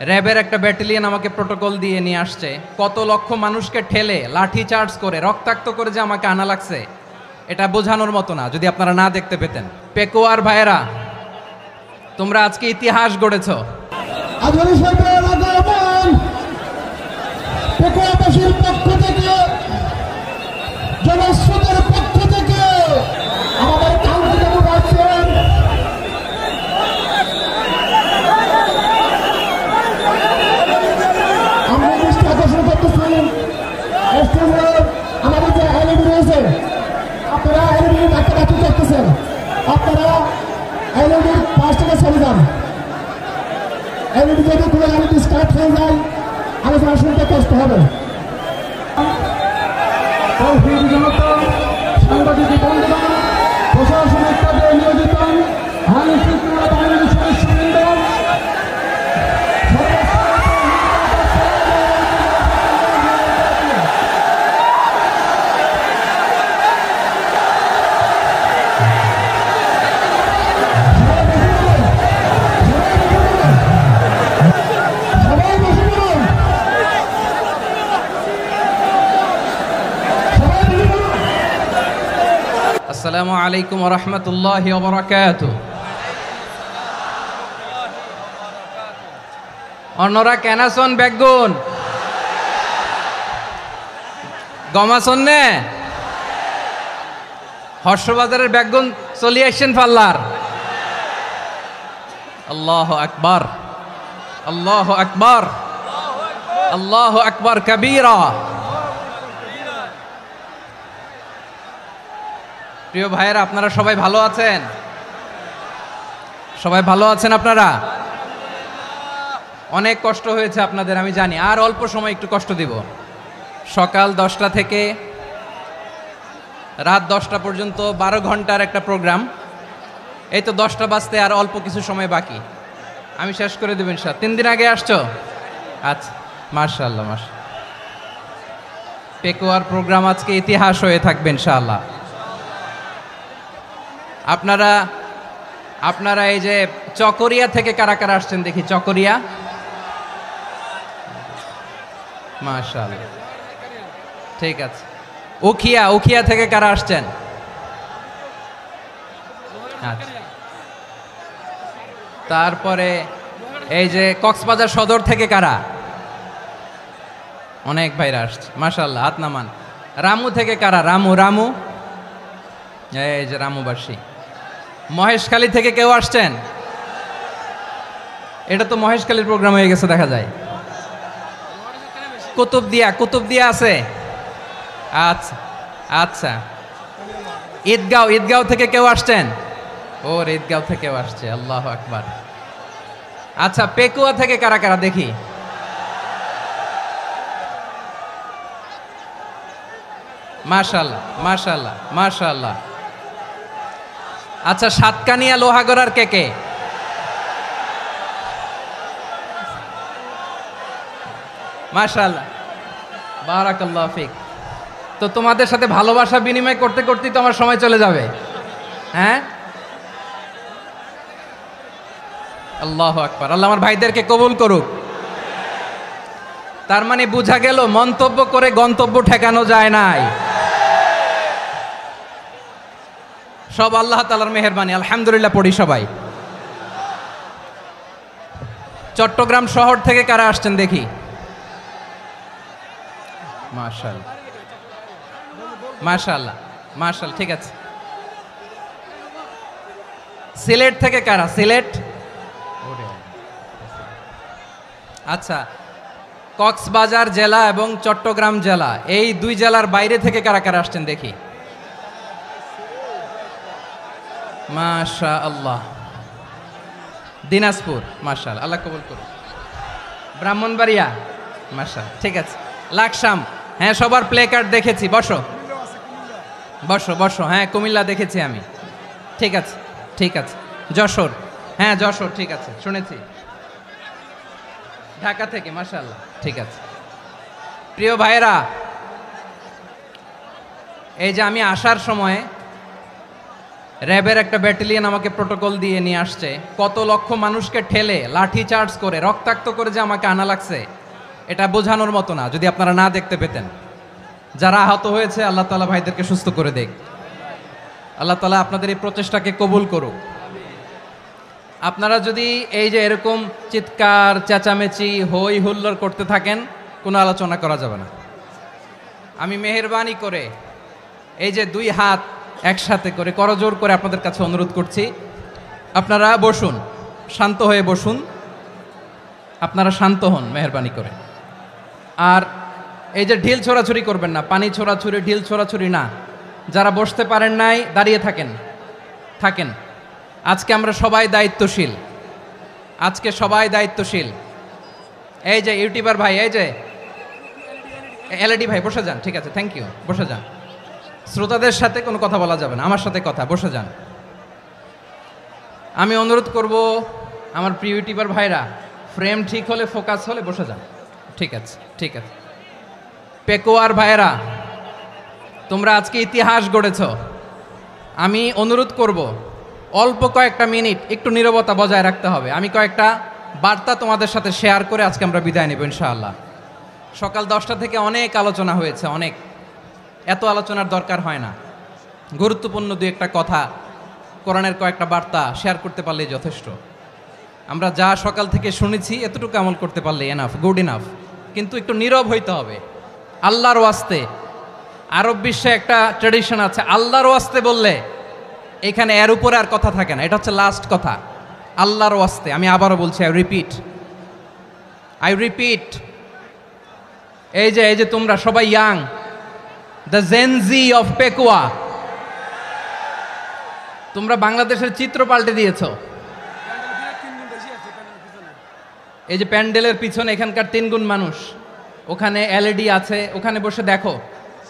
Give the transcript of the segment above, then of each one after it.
র্যাবের একটা ব্যাটালিয়ন আমাকে প্রোটোকল দিয়ে নিয়ে আসছে, কত লক্ষ মানুষকে ঠেলে লাঠি চার্জ করে রক্তাক্ত করে যে আমাকে আনা লাগছে, এটা বোঝানোর মতো না যদি আপনারা না দেখতে পেতেন। পেকুয়ার ভাইয়েরা, তোমরা আজকে ইতিহাস গড়েছ। পেকুয়াবাসীর পক্ষ থেকে, জনস্রোতের পক্ষ থেকে আমাদের কাউন্সিলে আসছেন আমরা দৃষ্টি আকর্ষণ করতেছি আমাদের যে এলইডি রয়েছে, আপনারা এলইডি ডাক্তার করতেছেন, আপনারা এলইডি 5 টাকা ছেড়ে যান। এলইডি যদি কোনো গাড়ি ডিসকানেক্ট হয়ে যায় আলোচনা শুনতে কষ্ট হবে। সাংবাদিক বন্ধুগণ, প্রশাসনিক কাজে নিয়োজিত আইন শৃঙ্খলা বাহিনীর সদস্যবৃন্দ, আসসালামু আলাইকুম ওয়া রাহমাতুল্লাহি ওয়া বারাকাতুহু। অন্যরা কেনাসন বেগুন গমাসন নে হর্ষবাজারের বেগুন চলি আসছেন পাল্লার। আল্লাহু আকবার, আল্লাহু আকবার, আল্লাহু আকবার কবীরা। প্রিয় ভাইয়েরা, আপনারা সবাই ভালো আছেন? সবাই ভালো আছেন? আপনারা অনেক কষ্ট হয়েছে আপনাদের, আমি জানি। আর অল্প সময় একটু কষ্ট দিব। সকাল 10টা থেকে রাত 10টা পর্যন্ত 12 ঘন্টার একটা প্রোগ্রাম। এই তো 10টা বাজতে আর অল্প কিছু সময় বাকি, আমি শেষ করে দেবেন। 3 দিন আগে আসছো? আচ্ছা, মাশাআল্লাহ মাশাআল্লাহ। পেকুয়ার প্রোগ্রাম আজকে ইতিহাস হয়ে থাকবে ইনশাআল্লাহ। আপনারা এই যে চকরিয়া থেকে কারা কারা আসছেন দেখি? চকরিয়া, মাশাআল্লাহ, ঠিক আছে। উখিয়া থেকে কারা আসছেন? আচ্ছা। তারপরে এই যে কক্সবাজার সদর থেকে কারা? অনেক ভাইরা আসছে, মাশাআল্লাহ, হাত নামান। রামু থেকে কারা? রামু, এই যে রামুবাসী। মহেশখালী থেকে কেউ আসছেন? এটা তো মহেশখালীর প্রোগ্রাম হয়ে গেছে দেখা যায়। কুতুবদিয়া আছে? আচ্ছা আচ্ছা। ঈদগাঁও থেকে কেউ আসছেন? ওর ঈদগাঁও থেকেও আসছে, আল্লাহু আকবার। আচ্ছা, পেকুয়া থেকে কারা কারা দেখি? মাশাআল্লাহ মাশাআল্লাহ মাশাআল্লাহ। আচ্ছা, সাতকানিয়া লোহাগড়ার কে? মাশাআল্লাহ, বারাকাল্লাহু ফিক। তো তোমাদের সাথে ভালোবাসা বিনিময় করতে করতেই তো আমার সময় চলে যাবে। হ্যাঁ, আল্লাহু আকবার। আল্লাহ আমার ভাইদেরকে কবুল করুক। তার মানে বোঝা গেল মন্তব্য করে গন্তব্য ঠেকানো যায় নাই। সব আল্লাহ তাআলার মেহেরবানি, আলহামদুলিল্লাহ পড়ি সবাই। চট্টগ্রাম শহর থেকে কারা আসছেন দেখি? মাশাআল্লাহ মাশাআল্লাহ মাশাআল্লাহ, ঠিক আছে। সিলেট থেকে কারা? সিলেট, আচ্ছা। কক্সবাজার জেলা এবং চট্টগ্রাম জেলা, এই 2 জেলার বাইরে থেকে কারা কারা আসছেন দেখি? মাশাআল্লাহ। দিনাজপুর, মাশাআল্লাহ, আল্লাহ কবুল করুন। ব্রাহ্মণবাড়িয়া, মাশাআল্লাহ, ঠিক আছে। লাকসাম, হ্যাঁ, সবার প্লে কার্ড দেখেছি। বসো বসো বসো। হ্যাঁ, কুমিল্লা দেখেছি আমি, ঠিক আছে ঠিক আছে। যশোর, হ্যাঁ যশোর, ঠিক আছে, শুনেছি। ঢাকা থেকে, মাশাআল্লাহ, ঠিক আছে। প্রিয় ভাইয়েরা, এই যে আমি আসার সময় র্যাবের একটা ব্যাটালিয়ন আমাকে প্রোটোকল দিয়ে নিয়ে আসছে, কত লক্ষ মানুষকে ঠেলে লাঠি চার্জ করে রক্তাক্ত করে যে আমাকে আনা লাগছে, এটা বোঝানোর মতো না যদি আপনারা না দেখতে পেতেন। যারা আহত হয়েছে আল্লাহ তাআলা ভাইদেরকে সুস্থ করে দেখ। আল্লাহ তাআলা আপনাদের এই প্রচেষ্টাকে কবুল করুক। আপনারা যদি এই যে এরকম চিৎকার চেঁচামেচি হই হুল্লোড় করতে থাকেন, কোনো আলোচনা করা যাবে না। আমি মেহেরবানি করে এই যে দুই হাত একসাথে করে করজোর করে আপনাদের কাছে অনুরোধ করছি, আপনারা বসুন, শান্ত হয়ে বসুন, আপনারা শান্ত হন মেহেরবানি করে। আর এই যে ঢিল ছোড়াছুরি করবেন না, পানি ছোড়াছুরি ঢিল ছোড়াছুরি না। যারা বসতে পারেন নাই দাঁড়িয়ে থাকেন। আজকে আমরা সবাই দায়িত্বশীল, আজকে সবাই দায়িত্বশীল। এই যে ইউটিউবার ভাই, এই যে এলইডি ভাই বসে যান, ঠিক আছে, থ্যাংক ইউ, বসে যান। শ্রোতাদের সাথে কোনো কথা বলা যাবে না, আমার সাথে কথা, বসে যান। আমি অনুরোধ করব আমার প্রিয় ইউটিউবার ভাইরা, ফ্রেম ঠিক হলে ফোকাস হলে বসে যান, ঠিক আছে, ঠিক আছে। পেকোয়ার ভাইরা, তোমরা আজকে ইতিহাস গড়েছ। আমি অনুরোধ করব অল্প কয়েকটা মিনিট একটু নীরবতা বজায় রাখতে হবে। আমি কয়েকটা বার্তা তোমাদের সাথে শেয়ার করে আজকে আমরা বিদায় নেব ইনশাআল্লাহ। সকাল 10টা থেকে অনেক আলোচনা হয়েছে, অনেক, এত আলোচনার দরকার হয় না। গুরুত্বপূর্ণ দুই একটা কথা, কোরআনের কয়েকটা বার্তা শেয়ার করতে পারলেই যথেষ্ট। আমরা যা সকাল থেকে শুনেছি এতটুকু আমল করতে পারলে এনাফ, গুড ইনাফ। কিন্তু একটু নীরব হইতে হবে আল্লাহর ওয়াস্তে। আরব বিশ্বে একটা ট্র্যাডিশন আছে, আল্লাহর ওয়াস্তে বললে এখানে এর উপরে আর কথা থাকে না, এটা হচ্ছে লাস্ট কথা। আল্লাহর ওয়াস্তে, আমি আবারও বলছি, আই রিপিট। এই যে তোমরা সবাই young, the Gen Z of Pekua, তোমরা বাংলাদেশের চিত্র পাল্টে দিয়েছ। এই যে প্যান্ডেলের পিছনে এখানকার 3 গুণ মানুষ, ওখানে এলইডি আছে, ওখানে বসে দেখো,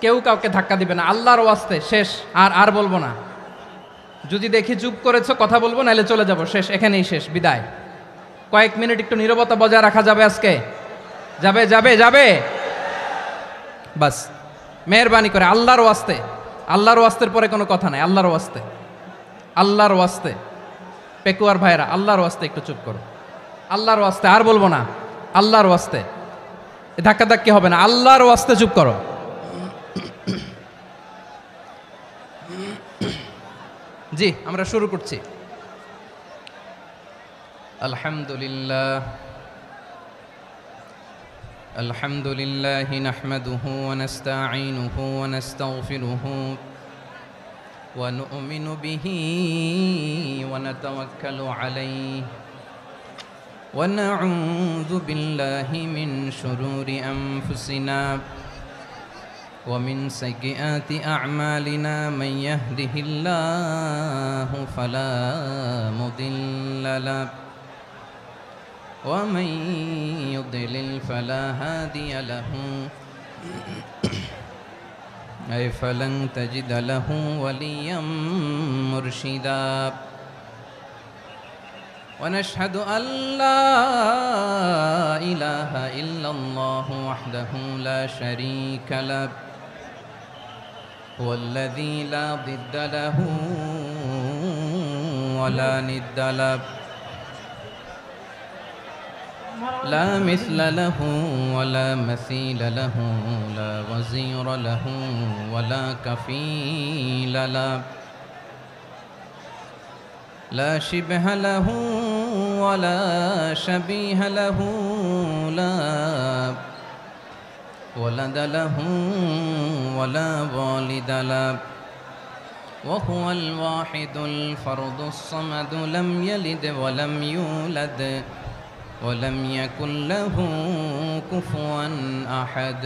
কেউ কাউকে ধাক্কা দিবে না। আল্লাহর ওয়াস্তে শেষ, আর বলবো না। যদি দেখি চুপ করেছো, কথা বলবো, নাহলে চলে যাব, শেষ, এখানেই শেষ, বিদায়। কয়েক মিনিট একটু নীরবতা বজায় রাখা যাবে আজকে? যাবে বাস, মেহেরবানি করে আল্লাহর ওয়াস্তে। আল্লাহর ওয়াস্তের পরে কোনো কথা নাই, আল্লাহর ওয়াস্তে। পেকুয়ার ভাইরা, আল্লাহর ওয়াস্তে একটু চুপ করো, আল্লাহর ওয়াস্তে, আর বলবো না, আল্লাহর ওয়াস্তে। ধাক্কাধাক্কি হবে না, আল্লাহর ওয়াস্তে চুপ করো। জি, আমরা শুরু করছি। আলহামদুলিল্লাহ নাহমাদুহু ওয়া নাস্তাঈনুহু ওয়া নাস্তাগফিরুহু ওয়া নু'মিনু বিহি ওয়া নাতাওয়াক্কালু আলাইহি ওয়া নাউযু বিল্লাহি মিন শুরুরি আনফুসিনা ومن سيئات أعمالنا من يهده الله فلا مضل له ومن يضلل فلا هادي له أي فلن تجد له وليا مرشدا ونشهد أن لا إله إلا الله وحده لا شريك له هو الذي لا ضد له ولا ند له لا مثل له ولا مثيل له لا وزير له ولا كفيل له لا شبه له ولا شبيه له لا ولد له ولا والد له وهو الواحد الفرد الصمد لم يلد ولم يولد ولم يكن له كفوا أحد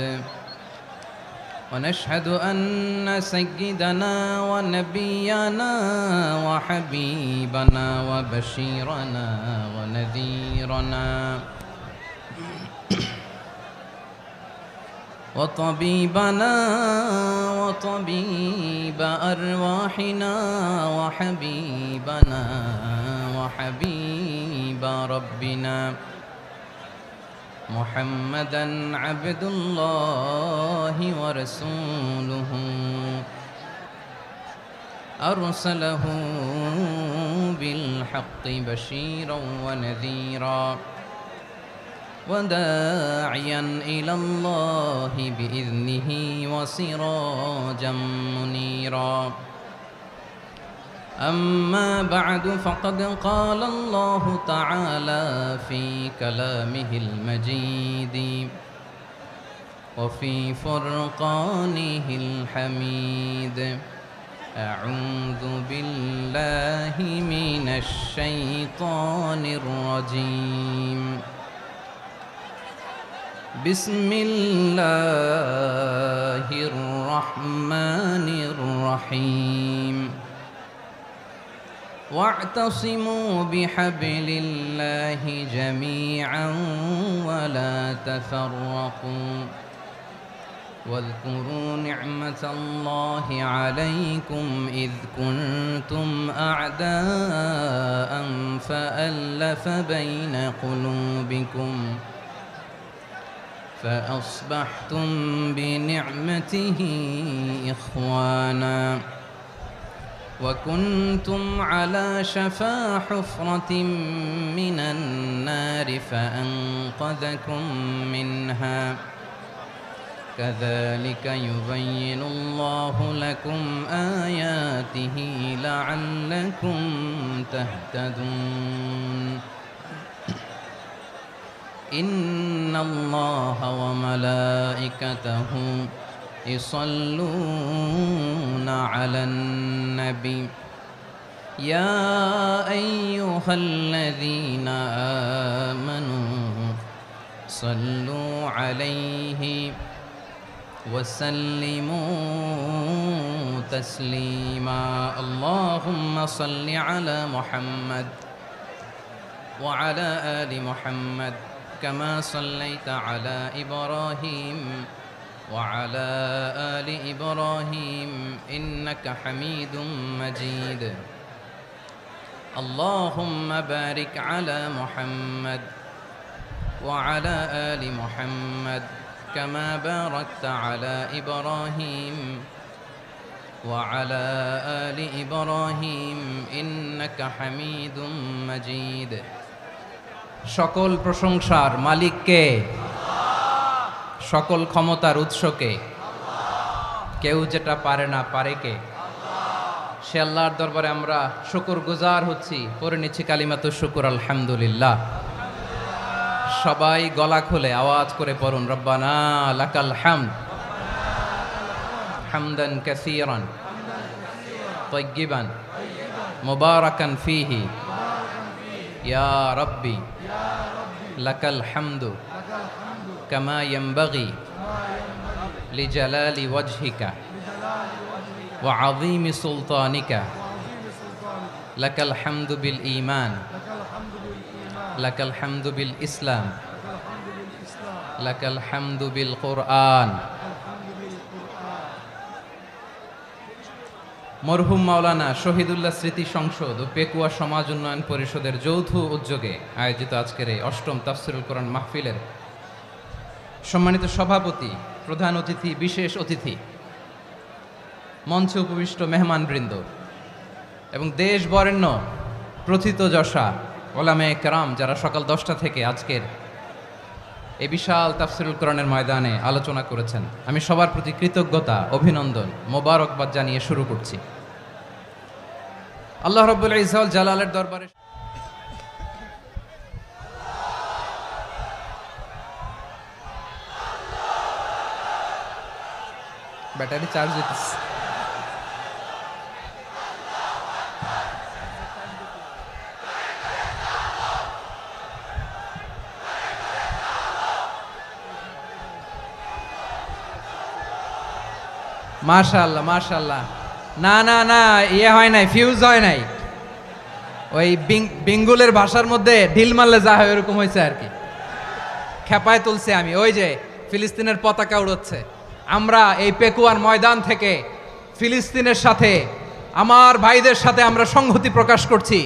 ونشهد أن سيدنا ونبينا وحبيبنا وبشيرنا ونذيرنا وطبيبنا وطبيب أرواحنا وحبيبنا وحبيب ربنا محمدا عبد الله ورسوله أرسله بالحق بشيرا ونذيرا وداعيا إلى الله بإذنه وسراجا منيرا أما بعد فقد قال الله تعالى في كلامه المجيد وفي فرقانه الحميد أعوذ بالله من الشيطان الرجيم بسم الله الرحمن الرحيم واعتصموا بحبل الله جميعا ولا تفرقوا واذكروا نعمة الله عليكم إذ كنتم أعداء فألف بين قلوبكم فأصبحتم بنعمته إخوانا وكنتم على شفا حفرة من النار فأنقذكم منها كذلك يبين الله لكم آياته لعلكم تهتدون إن الله وملائكته يصلون على النبي يا أيها الذين آمنوا صلوا عليه وسلموا تسليما اللهم صل على محمد وعلى آل محمد كما صليت على إبراهيم وعلى آل إبراهيم إنك حميد مجيد اللهم بارك على محمد وعلى آل محمد كما باركت على إبراهيم وعلى آل إبراهيم إنك حميد مجيد সকল প্রশংসার মালিক কে? সকল ক্ষমতার উৎস কে? কেউ যেটা পারে না পারে কে? সে আল্লাহর দরবারে আমরা শুকরগুজার হচ্ছি, পড়ে নিচ্ছি কালিমাতু শুকর আলহামদুলিল্লাহ। সবাই গলা খুলে আওয়াজ করে পড়ুন রব্বানা লাকাল হামদ হামদান কাসীরান তাইয়্যিবান মুবারাকান ফীহি ইয়া রাব্বি লাকাল হামদু কামা ইয়ানবাগি লিজালালি ওয়াজহিকা ওয়া আযীমি সুলতানিকা লাকাল হামদু বিল ঈমান লাকাল হামদু বিল ইসলাম লাকাল হামদু বিল কুরআন। মরহুম মাওলানা শহীদুল্লাহ স্মৃতি সংসদ ও পেকুয়া সমাজ উন্নয়ন পরিষদের যৌথ উদ্যোগে আয়োজিত আজকের এই অষ্টম তাফসিরুল কোরআন মাহফিলের সম্মানিত সভাপতি, প্রধান অতিথি, বিশেষ অতিথি, মঞ্চে উপবিষ্ট মেহমানবৃন্দ এবং দেশ বরেণ্য প্রথিতযশা ওলামায়ে কেরাম যারা সকাল 10টা থেকে আজকের এই বিশাল তাফসিরুল কোরআনের ময়দানে আলোচনা করেছেন, আমি সবার প্রতি কৃতজ্ঞতা, অভিনন্দন, মোবারকবাদ জানিয়ে শুরু করছি। আল্লাহ রাব্বুল ইজ্জত ওয়াল জালালের দরবারে ব্যাটারি চার্জ দিতেছে। মাশাআল্লাহ মাশাআল্লাহ। না না না, ইয়ে হয় নাই, ফিউজ হয় নাই। ওই বেঙ্গলের ভাষার মধ্যে ঢিল মারলে যা হয় এরকম হয়েছে আর কি। খেপায় তুলছে আমি, ওই যে ফিলিস্তিনের পতাকা উড়াচ্ছে। আমরা এই পেকুয়ার ময়দান থেকে ফিলিস্তিনের সাথে, আমার ভাইদের সাথে আমরা সংহতি প্রকাশ করছি।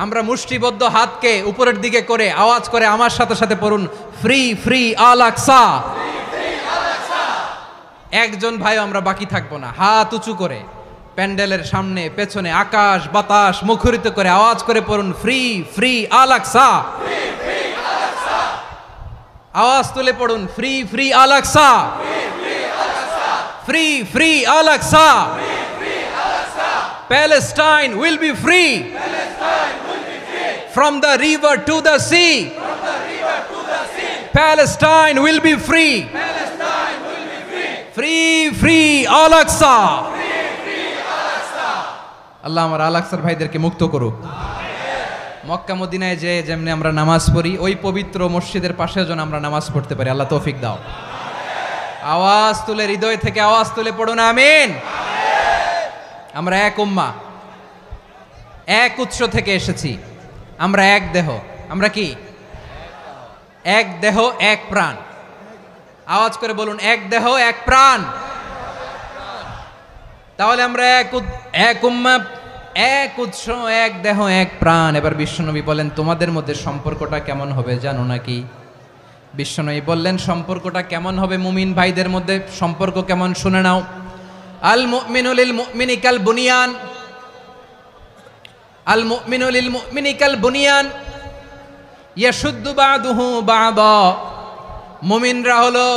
আমরা মুষ্টিবদ্ধ হাতকে উপরের দিকে করে আওয়াজ করে আমার সাথে সাথে পড়ুন, ফ্রি ফ্রি আল আকসা। একজন ভাই আমরা বাকি থাকবো না, হাত উঁচু করে প্যান্ডেলের সামনে পেছনে আকাশ বাতাস মুখরিত করে আওয়াজ করে পড়ুন ফ্রি ফ্রি আল আকসা। আওয়াজ তুলে পড়ুন free free Al Aqsa, free free Al Aqsa. Palestine will be free from the river to the sea. Palestine will be free. Free free Al Aqsa. আল্লাহ আমার আল আকসার ভাইদেরকে মুক্ত করুক। মক্কা মদিনায় যে যেমনি আমরা নামাজ পড়ি ওই পবিত্র মসজিদের পাশে যেন আমরা নামাজ পড়তে পারি, আল্লাহ তৌফিক দাও। আওয়াজ তুলে হৃদয় থেকে আওয়াজ তুলে পড়ুন আমিন। আমরা এক উম্মাহ, এক উৎস থেকে এসেছি, আমরা এক দেহ। আমরা কি? এক দেহ এক প্রাণ। আওয়াজ করে বলুন এক দেহ এক প্রাণ। তাহলে আমরা এক উম্মাহ, এক উৎস, এক দেহ এক প্রাণ। এবার বিশ্বনবী বলেন তোমাদের মধ্যে সম্পর্কটা কেমন হবে জানো নাকি? বিশ্বনবী বললেন সম্পর্কটা কেমন হবে মুমিন ভাইদের মধ্যে, সম্পর্ক কেমন শুনে নাও। আল মুমিনু লিল মুমিনি কাল বুনিয়ান, আল মুমিনু লিল মুমিনি কাল বুনিয়ান ইয়াশুদ্দু বাদুহু বাদা। মুমিনরা হলো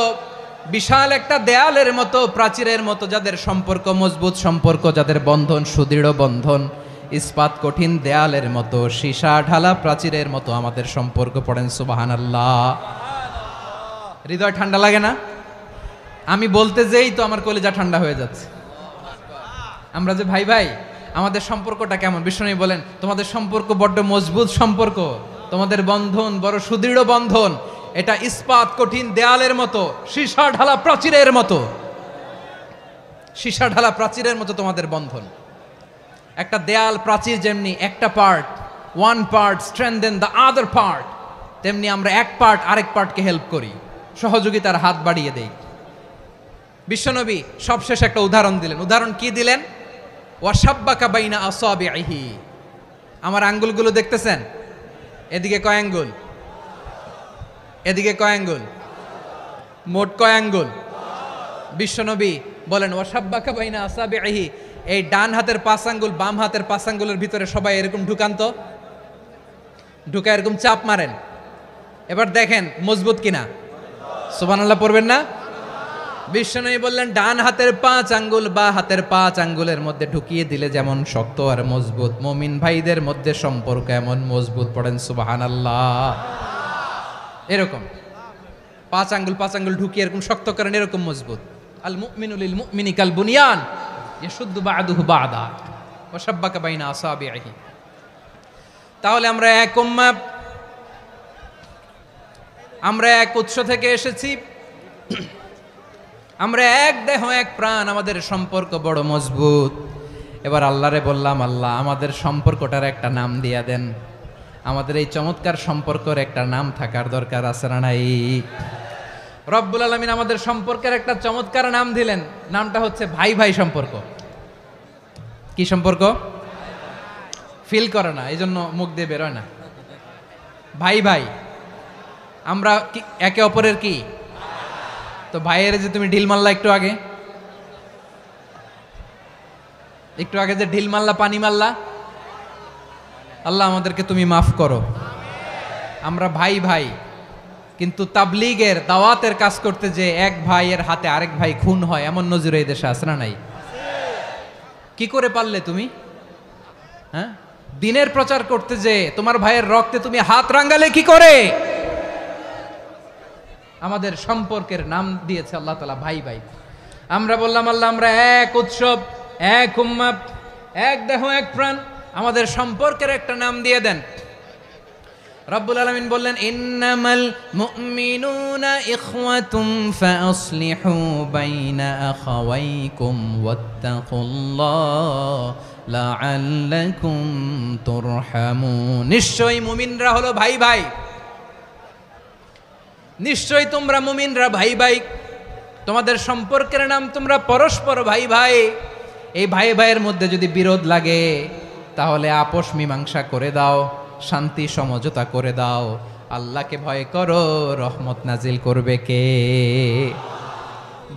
বিশাল একটা দেয়ালের মতো, প্রাচীরের মতো, যাদের সম্পর্ক মজবুত সম্পর্ক, যাদের বন্ধন সুদৃঢ় বন্ধন, ইস্পাত কঠিন দেয়ালের মতো, সীসা ঢালা প্রাচীরের মতো আমাদের সম্পর্ক। পড়েন সুবহানাল্লাহ। হৃদয় ঠান্ডা লাগে না? আমি বলতে যেই তো আমার কলিজা ঠান্ডা হয়ে যাচ্ছে। আমরা যে ভাই ভাই, আমাদের সম্পর্কটা কেমন? বিষ্ণু বলেন তোমাদের সম্পর্ক বড্ড মজবুত সম্পর্ক, তোমাদের বন্ধন বড় সুদৃঢ় বন্ধন, এটা ইস্পাত কঠিন দেয়ালের মতো, সীসা ঢালা প্রাচীরের মতো, সীসা ঢালা প্রাচীরের মতো তোমাদের বন্ধন। একটা দেয়াল প্রাচীর যেমনি একটা part, one part strengthen the other part, তেমনি আমরা এক পার্ট আরেক পার্টকে হেল্প করি, সহযোগিতার হাত বাড়িয়ে দেই। বিশ্বনবী সবশেষ একটা উদাহরণ দিলেন। উদাহরণ কি দিলেন? ওয়াসাব্বাকা বাইনা আসাবিহি। আমার আঙ্গুলগুলো দেখতেছেন? এদিকে কয় আঙ্গুল, এদিকে কয় আঙ্গুল, মোট কয় আঙ্গুল? বিশ্বনবী বলেন ওয়াসাব্বাকা বাইনা আসাবিহি, এই ডান হাতের 5 আঙ্গুল বাম হাতের 5 আঙ্গুলের ভিতরে সবাই এরকম ঢুকান্ত, ঢুকা এরকম চাপ মারেন। এবার দেখেন মজবুত কিনা। সুবহানাল্লাহ পড়বেন না? বিশ্বনবী বললেন ডান হাতের 5 আঙ্গুল বা হাতের 5 আঙ্গুলের মধ্যে ঢুকিয়ে দিলে যেমন শক্ত আর মজবুত, মুমিন ভাইদের মধ্যে সম্পর্ক এমন মজবুত। পড়েন সুবহানাল্লাহ। এরকম 5 আঙ্গুল ঢুকিয়ে এরকম শক্ত করেন, এরকম মজবুত। আল মুমিনু লিল মুমিনি কাল বুনিয়ান ইয়াশুদ্দু বাদুহু বাদা ওয়া শাব্বাকা বাইনা আসাবিহি। তাহলে আমরা এক উম্মাহ, আমরা এক উৎস থেকে এসেছি, আমরা এক দেহ এক প্রাণ, আমাদের সম্পর্ক বড় মজবুত। এবার আল্লাহরে বললাম আল্লাহ আমাদের সম্পর্কটার একটা নাম দিয়া দেন। আমাদের এই চমৎকার সম্পর্কের একটা নাম থাকার দরকার আছে না নাই? রব্বুল আলামিন আমাদের সম্পর্কের একটা চমৎকার নাম দিলেন। নামটা হচ্ছে ভাই ভাই সম্পর্ক। কি সম্পর্ক? ফিল করে না, এই জন্য মুখ দিয়ে বেরোয় না। ভাই ভাই, আমরা একে অপরের কি? তো ভাইয়ের যে তুমি ঢিল মারলা একটু আগে, একটু আগে যে ঢিল মারলা, পানি মারলা, আল্লাহ আমাদেরকে তুমি মাফ করো। আমরা ভাই ভাই, কিন্তু তাবলীগের দাওয়াতের কাজ করতে যে এক ভাইয়ের হাতে আরেক ভাই খুন হয়, এমন নজির এই দেশে আছে না নাই? কি করে পারলে তুমি? হ্যাঁ, দিনের প্রচার করতে যে তোমার ভাইয়ের রক্তে তুমি হাত রাঙ্গালে কি করে? আমাদের সম্পর্কের নাম দিয়েছে আল্লাহ তাআলা ভাই ভাই। আমরা বললাম আল্লাহ আমরা এক উৎসব, এক উম্মাহ, এক দেহ এক প্রাণ, আমাদের সম্পর্কের একটা নাম দিয়ে দেন। রব্বুল আলামিন বললেন ইন্নামাল মুমিনুনা ইখওয়াতুম ফাসলিহু বাইনা আখাওয়াইকুম ওয়াত্তাকুল্লাহ লাআল্লাকুম তুরহামুন। নিশ্চয়ই মুমিনরা হলো ভাই ভাই, নিশ্চয়ই তোমরা মুমিনরা ভাই ভাই, তোমাদের সম্পর্কের নাম তোমরা পরস্পর ভাই ভাই। এই ভাই ভাইয়ের মধ্যে যদি বিরোধ লাগে তাহলে আপোষ মীমাংসা করে দাও, শান্তি সমঝোতা করে দাও। আল্লাহকে ভয় করো, রহমত নাজিল করবে কে?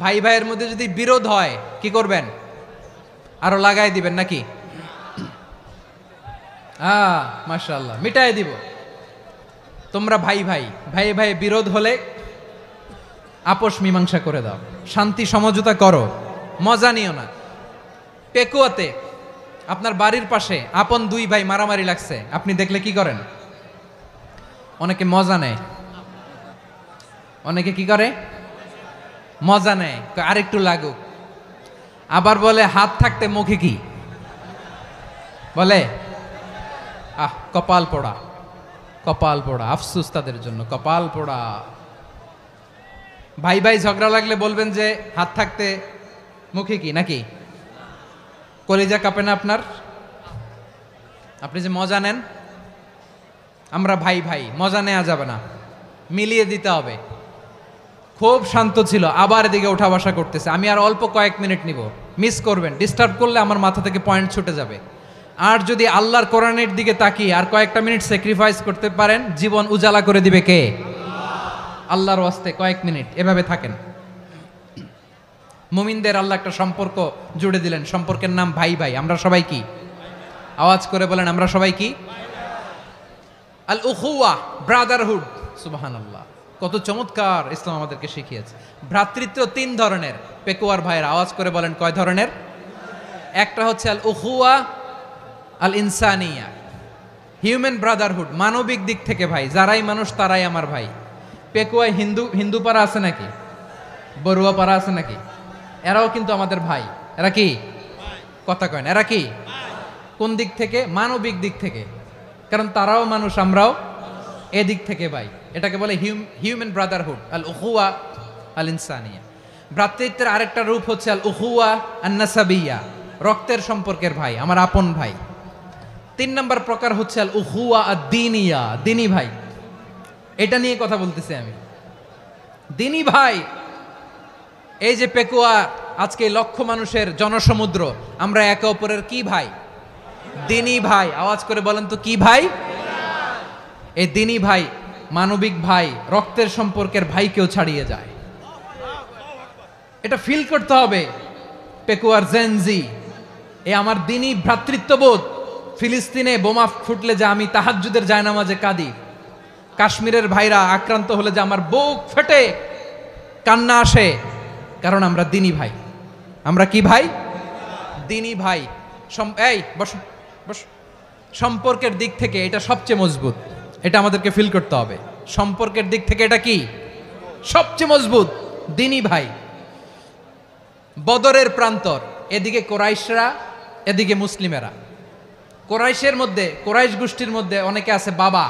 ভাই ভাইয়ের মধ্যে যদি বিরোধ হয় কি করবেন? আরো লাগাই দিবেন নাকি? মাশাআল্লাহ, মিটাই দিব। তোমরা ভাই ভাই ভাই ভাই বিরোধ হলে আপোষ মীমাংসা করে দাও, শান্তি সমঝোতা করো, মজা নিও না। পেকুয়াতে আপনার বাড়ির পাশে আপন দুই ভাই মারামারি লাগছে, আপনি দেখলে কি করেন? অনেকে মজা নেয়, অনেকে কি করে? মজা নেয়, আরেকটু লাগুক। আবার বলে হাত থাকতে মুখে কি বলে? কপাল পোড়া, কপাল পোড়া, আফসোস তাদের জন্য, কপাল পোড়া। ভাই ভাই ঝগড়া লাগলে বলবেন যে হাত থাকতে মুখে কি, নাকি? কলিজা কাঁপে না আপনার? আপনি যে মজা নেন, আমরা ভাই ভাই, মজা নেওয়া যাবে না, মিলিয়ে দিতে হবে। খুব শান্ত ছিল, আবার এদিকে ওঠা বসা করতেছে। আমি আর অল্প কয়েক মিনিট নিব, মিস করবেন, ডিস্টার্ব করলে আমার মাথা থেকে পয়েন্ট ছুটে যাবে। আর যদি আল্লাহর কোরআনের দিকে তাকিয়ে আর কয়েকটা মিনিট স্যাক্রিফাইস করতে পারেন, জীবন উজালা করে দিবে কে? আল্লাহর ওয়াস্তে কয়েক মিনিট এভাবে থাকেন। মুমিনদের আল্লাহ একটা সম্পর্ক জুড়ে দিলেন, সম্পর্কের নাম ভাই ভাই। আমরা সবাই কি? আওয়াজ করে বলেন, আমরা সবাই কি? আল উখুয়া, ব্রাদারহুড। সুবহানাল্লাহ, কত চমৎকার ইসলাম আমাদেরকে শিখিয়েছে। ভ্রাতৃত্ব তিন ধরনের। পেকুয়ার ভাইয়ের আওয়াজ করে বলেন, কয় ধরনের? একটা হচ্ছে আল উখুয়া আল ইনসানিয়া, হিউম্যান ব্রাদারহুড, মানবিক দিক থেকে ভাই, যারাই মানুষ তারাই আমার ভাই। পেকুয়ায় হিন্দু পাড়া আছে নাকি? বড়ুয়া পাড়া আছে নাকি? এরাও কিন্তু আমাদের ভাই। এরা কি? কথা কয় না, এরা কি? কোন দিক থেকে? মানবিক দিক থেকে, কারণ তারাও মানুষ, আমরাও এদিক থেকে ভাই। এটাকে বলে হিউম্যান ব্রাদারহুড, আল উখুয়া আল ইনসানিয়া। ভ্রাতৃত্বের আরেকটা রূপ হচ্ছে আল উখুয়া আন নাসাবিয়া, রক্তের সম্পর্কের ভাই, আমার আপন ভাই। 3 নম্বর প্রকার হচ্ছে আল উখুয়া আদ-দীনিয়া, দিনী ভাই। এটা নিয়ে কথা বলতেছি আমি, দিনী ভাই। এই যে পেকুয়া, আজকে লক্ষ মানুষের জনসমুদ্র, আমরা একে অপরের কি ভাই? দিনী ভাই। আওয়াজ করে বলেন তো, কি ভাই? এই দিনী ভাই, মানবিক ভাই, রক্তের সম্পর্কের ভাইকেও ছাড়িয়ে যায়। এটা ফিল করতে হবে। পেকুয়ার জেনজি, এ আমার দিনী ভ্রাতৃত্ববোধ। ফিলিস্তিনে বোমা ফুটলে যে আমি তাহাজ্জুদের জায়নামাজে কাঁদি, কাশ্মীরের ভাইরা আক্রান্ত হলে যে আমার বুক ফেটে কান্না আসে, কারণ আমরা দিনী ভাই। আমরা কি ভাই? দিনী ভাই। এই বসো বসো। সম্পর্কের দিক থেকে এটা সবচেয়ে মজবুত, এটা আমাদেরকে ফিল করতে হবে। সম্পর্কের দিক থেকে এটা কি? সবচেয়ে মজবুত, দিনী ভাই। বদরের প্রান্তর, এদিকে কোরাইশরা, এদিকে মুসলিমেরা। কোরাইশের মধ্যে, কোরাইশ গোষ্ঠীর মধ্যে অনেকে আছে বাবা,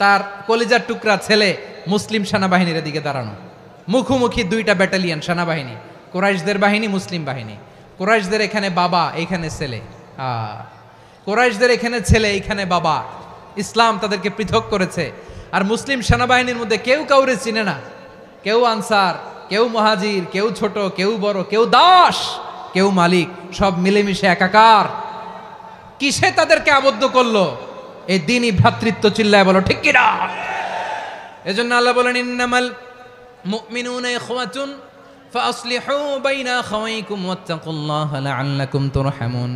তার কলিজার টুকরা ছেলে মুসলিম সেনাবাহিনীর এদিকে দাঁড়ানো, মুখোমুখি দুইটা ব্যাটালিয়ন সেনাবাহিনী, কোরাইশদের বাহিনী, মুসলিম বাহিনী। কোরাইশদের এখানে বাবা, এইখানে ছেলে। কোরাইশদের এখানে ছেলে, এইখানে বাবা। ইসলাম তাদেরকে পৃথক করেছে। আর মুসলিম সেনাবাহিনীর মধ্যে কেউ কাউরে চিনে না, কেউ আনসার, কেউ মুহাজির, কেউ ছোট, কেউ বড়, কেউ দাস, কেউ মালিক, সব মিলেমিশে একাকার। কিসে তাদেরকে আবদ্ধ করলো? এই দিনই ভ্রাতৃত্ব। চিল্লায় বলো ঠিক কিনা? এজন্য আল্লাহ বলেন, ইন্নামাল মুমিনুনা ইখওয়াতুন ফাসলিহু বাইনা আখাওয়াইকুম ওয়াত্তাকুল্লাহা লাআল্লাকুম তুরহামুন।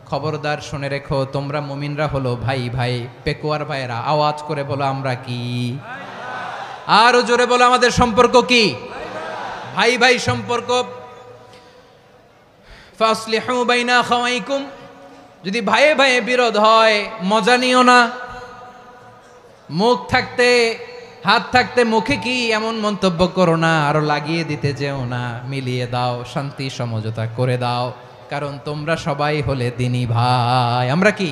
খবরদার শুনে রেখো, তোমরা মুমিনরা হলো ভাই ভাই। পেকুয়ার ভাইরা আওয়াজ করে বলো, আমরা কি? আরো জোরে বলো, আমাদের সম্পর্ক কি? ভাই ভাই সম্পর্ক। ফাসলিহু বাইনা আখাওয়াইকুম, যদি ভাইয়ে ভাইয়ে বিরোধ হয় মজা নিও না। মুখ থাকতে, হাত থাকতে মুখে কি এমন মন্তব্য করো না, আরো লাগিয়ে দিতে যেও না। মিলিয়ে দাও, শান্তি সমঝোতা করে দাও, কারণ তোমরা সবাই হলে দিনী ভাই। আমরা কি?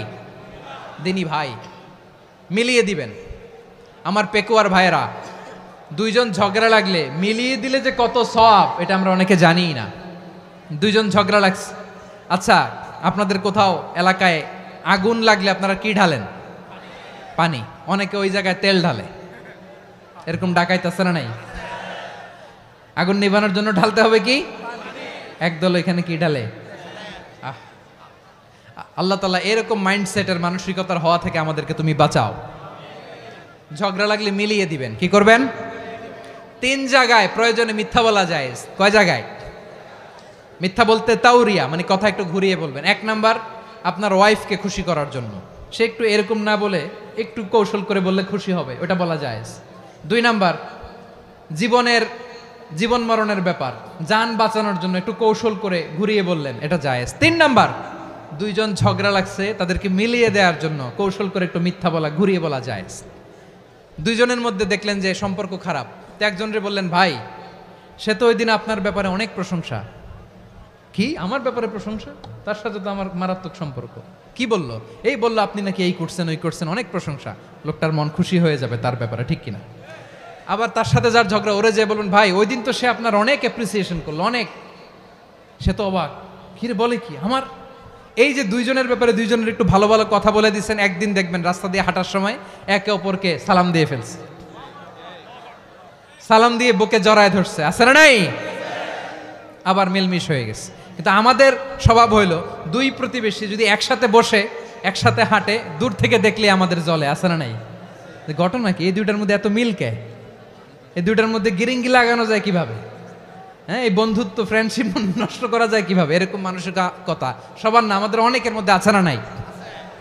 দিনী ভাই। মিলিয়ে দিবেন। আমার পেকুয়ার ভাইয়েরা, দুইজন ঝগড়া লাগলে মিলিয়ে দিলে যে কত সওয়াব, এটা আমরা অনেকে জানি না। দুইজন ঝগড়া লাগছে, আচ্ছা আপনাদের কোথাও এলাকায় আগুন লাগলে আপনারা কি ঢালেন? পানি। অনেকে ওই জায়গায় তেল ঢালে, এরকম ডাকাইতেছে না? নাই, আগুন নিভানোর জন্য ঢালতে হবে কি? একদল এখানে কি ঢালে? আল্লাহ তাআলা এরকম মাইন্ডসেটের, মানসিকতার হওয়া থেকে আমাদেরকে তুমি বাঁচাও। ঝগড়া লাগলে মিলিয়ে দিবেন। কি করবেন? 3 জায়গায় প্রয়োজনে মিথ্যা বলা যায়। কয় জায়গায়? মিথ্যা বলতে তাউরিয়া, মানে কথা একটু ঘুরিয়ে বলবেন। 1 নাম্বার আপনার ওয়াইফকে খুশি করার জন্য, সে একটু এরকম না বলে একটু কৌশল করে বললে খুশি হবে, ওটা বলা যায়। 2 নাম্বার জীবন মরণের ব্যাপার, জান বাঁচানোর জন্য একটু কৌশল করে ঘুরিয়ে বললেন, এটা জায়েজ। 3 নাম্বার, দুইজন ঝগড়া লাগছে তাদেরকে মিলিয়ে দেওয়ার জন্য কৌশল করে একটু মিথ্যা বলা, ঘুরিয়ে বলা জায়েজ। দুইজনের মধ্যে দেখলেন যে সম্পর্ক খারাপ, তো একজনরে বললেন, ভাই সে তো ওই দিন আপনার ব্যাপারে অনেক প্রশংসা। কি আমার ব্যাপারে প্রশংসা? তার সাথে তো আমার মারাত্মক সম্পর্ক। কি বললো? এই বললো আপনি নাকি এই করছেন ওই করছেন, অনেক প্রশংসা। লোকটার মন খুশি হয়ে যাবে তার ব্যাপারে, ঠিক কিনা? আবার তার সাথে যার ঝগড়া, ওরে যে বলুন, ভাই ওই দিন তো সে আপনার অনেক অ্যাপ্রিসিয়েশন করলো, অনেক। সে তো অবাক, কিরে বলে কি আমার? এই যে দুইজনের ব্যাপারে দুইজনের একটু ভালো ভালো কথা বলে দিচ্ছেন, একদিন দেখবেন রাস্তা দিয়ে হাঁটার সময় একে অপরকে সালাম দিয়ে ফেলছে, সালাম দিয়ে বুকে জড়ায় ধরছে, আছে না নাই? আবার মিলমিশ হয়ে গেছে। কিন্তু আমাদের স্বভাব হইল, দুই প্রতিবেশী যদি একসাথে বসে একসাথে হাঁটে, দূর থেকে দেখলে আমাদের জলে, আছে না নাই? ঘটনা কি? এই দুইটার মধ্যে এত মিল কে? এই দুইটার মধ্যে গিরিঙ্গি লাগানো যায় কিভাবে? হ্যাঁ, এই বন্ধুত্ব ফ্রেন্ডশিপ নষ্ট করা যায় কিভাবে? এরকম মানসিকতা সবার না, আমাদের অনেকের মধ্যে আছে না নাই?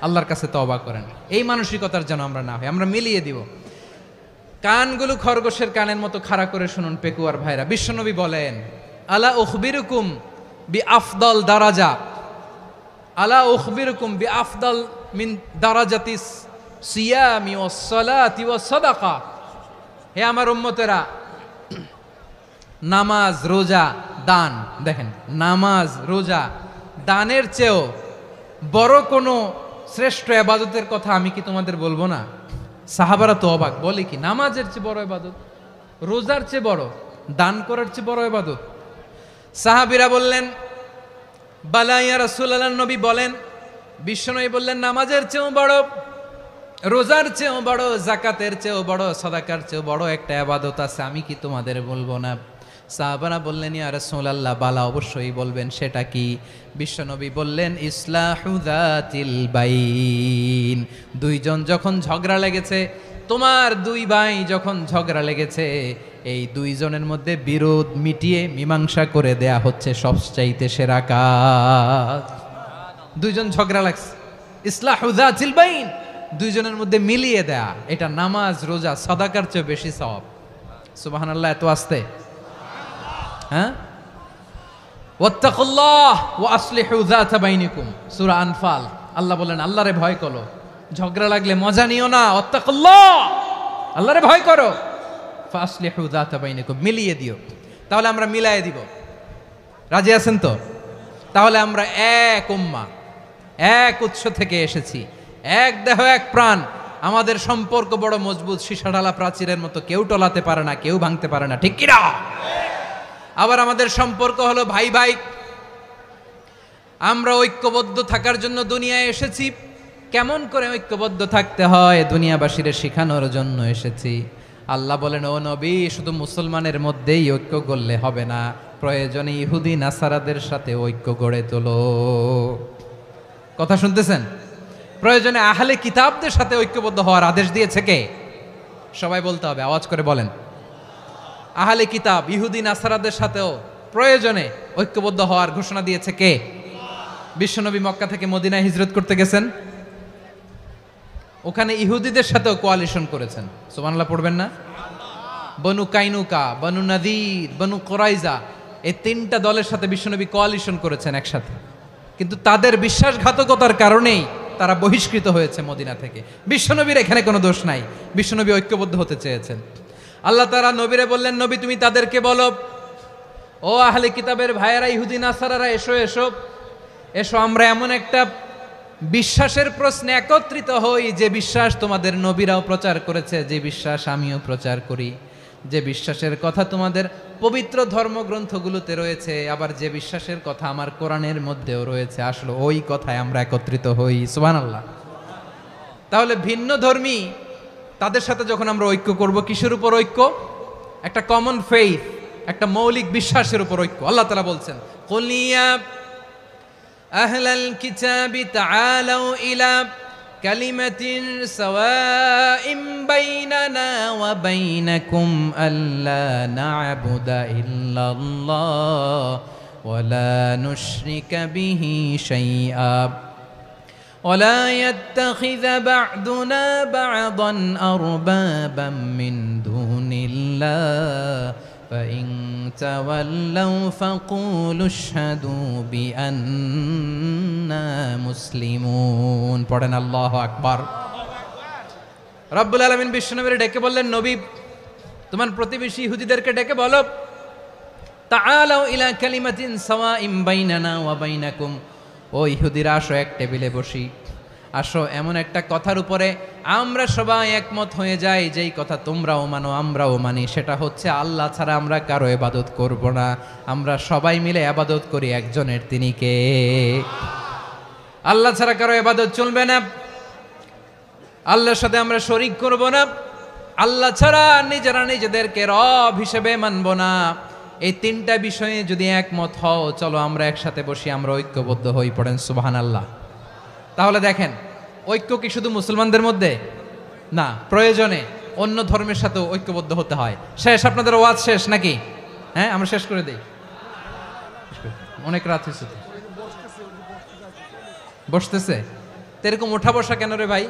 আল্লাহর কাছে তওবা করেন, এই মানসিকতার যেন আমরা না হই, আমরা মিলিয়ে দিব। কানগুলো খরগোশের কানের মতো খাড়া করে শুনুন পেকুয়ার ভাইরা। বিশ্বনবী বলেন, আলা উখবিরুকুম বি আফদল দারাজা, আলা উখবিরুকুম বি আফদল মিন দারাজাতিস সিয়ামি ওয়াস সালাতি ওয়াস সাদাকা। হে আমার উম্মতেরা, নামাজ, রোজা, দান, দেখেন নামাজ, রোজা, দানের চেয়েও বড় কোনো শ্রেষ্ঠ ইবাদতের কথা আমি কি তোমাদের বলবো না? সাহাবারা তো অবাক, বলে কি নামাজের চেয়ে বড় ইবাদত, রোজার চেয়ে বড়, দান করার চেয়ে বড় ইবাদত? সাহাবীরা বললেন, বালা ইয়া রাসূলুল্লাহ, নবী বলেন। বিশ্বনবী বললেন, নামাজের চেয়েও বড়, রোজার চেয়েও বড়, যাকাতের চেয়েও বড়, সাদাকার চেয়েও বড় একটা ইবাদত আছে, আমি কি তোমাদের বলবো না? সাহাবারা বললেন, ইয়া রাসূলুল্লাহ, বালা, অবশ্যই বলবেন, সেটা কি? বিশ্বনবী বললেন, ইসলাহু যাতিল বাইন। দুইজন যখন ঝগড়া লেগেছে, তোমার দুই ভাই যখন ঝগড়া লেগেছে, এই দুইজনের মধ্যে বিরোধ মিটিয়ে মীমাংসা করে দেয়া হচ্ছে সবচাইতে সেরা কাজ। দুইজন ঝগড়া লাগছে, ইসলাহু যাতিল বাইন, দুইজনের মধ্যে মিলিয়ে দেয়া, এটা নামাজ, রোজা, সাদাকার চেয়ে বেশি সওয়াব। সুবহানাল্লাহ, এত আসতে, হ্যাঁ? ওয়াত্তাকুল্লাহ ওয়া আসলিহু যাতা বাইনিকুম, সূরা আনফাল। আল্লাহ বলেন, আল্লাহরে ভয় করো, ঝগড়া লাগলে মজা নিও না, ওয়াত্তাকুল্লাহ, আল্লাহরে ভয় করো, ফাসলিহু যাতা বাইনিকুম, মিলিয়ে দিও। তাহলে আমরা মিলায়ে দিব, রাজি আছেন তো? তাহলে আমরা এক উম্মাহ, এক উৎস থেকে এসেছি, এক দেহ এক প্রাণ, আমাদের সম্পর্ক বড় মজবুত, সীসাঢালা প্রাচীরের মতো, কেউ টলাতে পারে না, কেউ ভাঙতে পারে না, ঠিক কিনা? আবার আমাদের সম্পর্ক হলো ভাই ভাই, আমরা ঐক্যবদ্ধ থাকার জন্য দুনিয়ায় এসেছি। কেমন করে ঐক্যবদ্ধ থাকতে হয় দুনিয়াবাসীর শেখানোর জন্য এসেছি। আল্লাহ বলেন, ও নবী, শুধু মুসলমানের মধ্যেই ঐক্য গড়লে হবে না, প্রয়োজনে ইহুদি নাসারাদের সাথে ঐক্য গড়ে তোলো। কথা শুনতেছেন? প্রয়োজনে আহলে কিতাবদের সাথে ঐক্যবদ্ধ হওয়ার আদেশ দিয়েছে কে? সবাই বলতে হবে, আওয়াজ করে বলেন। আহলে কিতাব, ইহুদি নাসারাদের সাথেও প্রয়োজনে ঐক্যবদ্ধ হওয়ার ঘোষণা দিয়েছে কে? বিশ্বনবী মক্কা থেকে মদিনায় হিজরত করতে গেছেন, ওখানে ইহুদিদের সাথেও কোয়ালিশন করেছেন। সুবহানাল্লাহ পড়বেন না? বনু কাইনুকা, বনু নাদির, বনু কুরাইজা, এই 3টা দলের সাথে বিশ্বনবী কোয়ালিশন করেছেন একসাথে। কিন্তু তাদের বিশ্বাসঘাতকতার কারণেই তারা বহিষ্কৃত হয়েছে মদিনা থেকে। বিশ্বনবীর এখানে কোনো দোষ নাই, বিশ্বনবী ঐক্যবদ্ধ হতে চেয়েছেন। আল্লাহ তাআলা নবীরে বললেন, নবী তুমি তাদেরকে বলো, ও আহলে কিতাবের ভাইয়েরা, ইহুদি নাসারারা, এসো এসো এসো, আমরা এমন একটা বিশ্বাসের প্রশ্নে একত্রিত হই, যে বিশ্বাস তোমাদের নবীরাও প্রচার করেছে, যে বিশ্বাস আমিও প্রচার করি, যে বিশ্বাসের কথা তোমাদের পবিত্র ধর্মগ্রন্থগুলোতে রয়েছে, আবার যে বিশ্বাসের কথা আমার কোরআনের মধ্যেও রয়েছে, আসলে ওই কথায় আমরা একত্রিত হই। সুবহানাল্লাহ। তাহলে ভিন্ন ধর্মী তাদের সাথে যখন আমরা ঐক্য করব, কিসের উপর ঐক্য? একটা কমন ফেইথ, একটা মৌলিক বিশ্বাসের উপর ঐক্য। আল্লাহ তাআলা বলছেন, কুল ইয়া আহলাল কিতাবি তাআলাউ ইলা কালিমাতিন সাওয়াইম বাইনানা ওয়া বাইনাকুম আল্লা না'বুদা ইল্লাল্লাহ ولا نشرك به شيئا ولا يتخذ بعضنا بعضا أربابا من دون الله فإن تولوا فقولوا اشهدوا بأننا মুসলিমুন। পড়েন আল্লাহু আকবার। রব্বুল আলামিন বিশ্বনবীর ডেকে বললেন, নবী তোমার প্রতিবেশী ইহুদিদেরকে ডেকে বলো, তাআলাউ ইলা কালিমাতিন সাওয়াইম বাইনানা ওয়া বাইনাকুম, ও ইহুদিরা আসো এক টেবিলে বসি, আসো এমন একটা কথার উপরে আমরা সবাই একমত হয়ে যাই, যেই কথা তোমরাও মানো আমরাও মানি, সেটা হচ্ছে আল্লাহ ছাড়া আমরা কারো ইবাদত করব না, আমরা সবাই মিলে ইবাদত করি একজনের, তিনি কে? আল্লাহ ছাড়া কারো ইবাদত চলবে না, আল্লাহর সাথে আমরা শরীক করব না, আল্লাহ ছাড়া নিজেরা নিজেদেরকে রব হিসেবে মানব না। এই তিনটা বিষয়ে যদি একমত হও, চলো আমরা একসাথে বসি, আমরা ঐক্যবদ্ধ হই। পড়েন সুবহানাল্লাহ। তাহলে দেখেন, ঐক্য কি শুধু মুসলমানদের মধ্যে না, প্রয়োজনে অন্য ধর্মের সাথেও ঐক্যবদ্ধ হতে হয়। শেষ, আপনাদের ওয়াজ শেষ নাকি? হ্যাঁ, আমরা শেষ করে দেই, অনেক রাত হয়েছে তো। বসতেছে তো, এরকম ওঠা বসা কেন রে ভাই?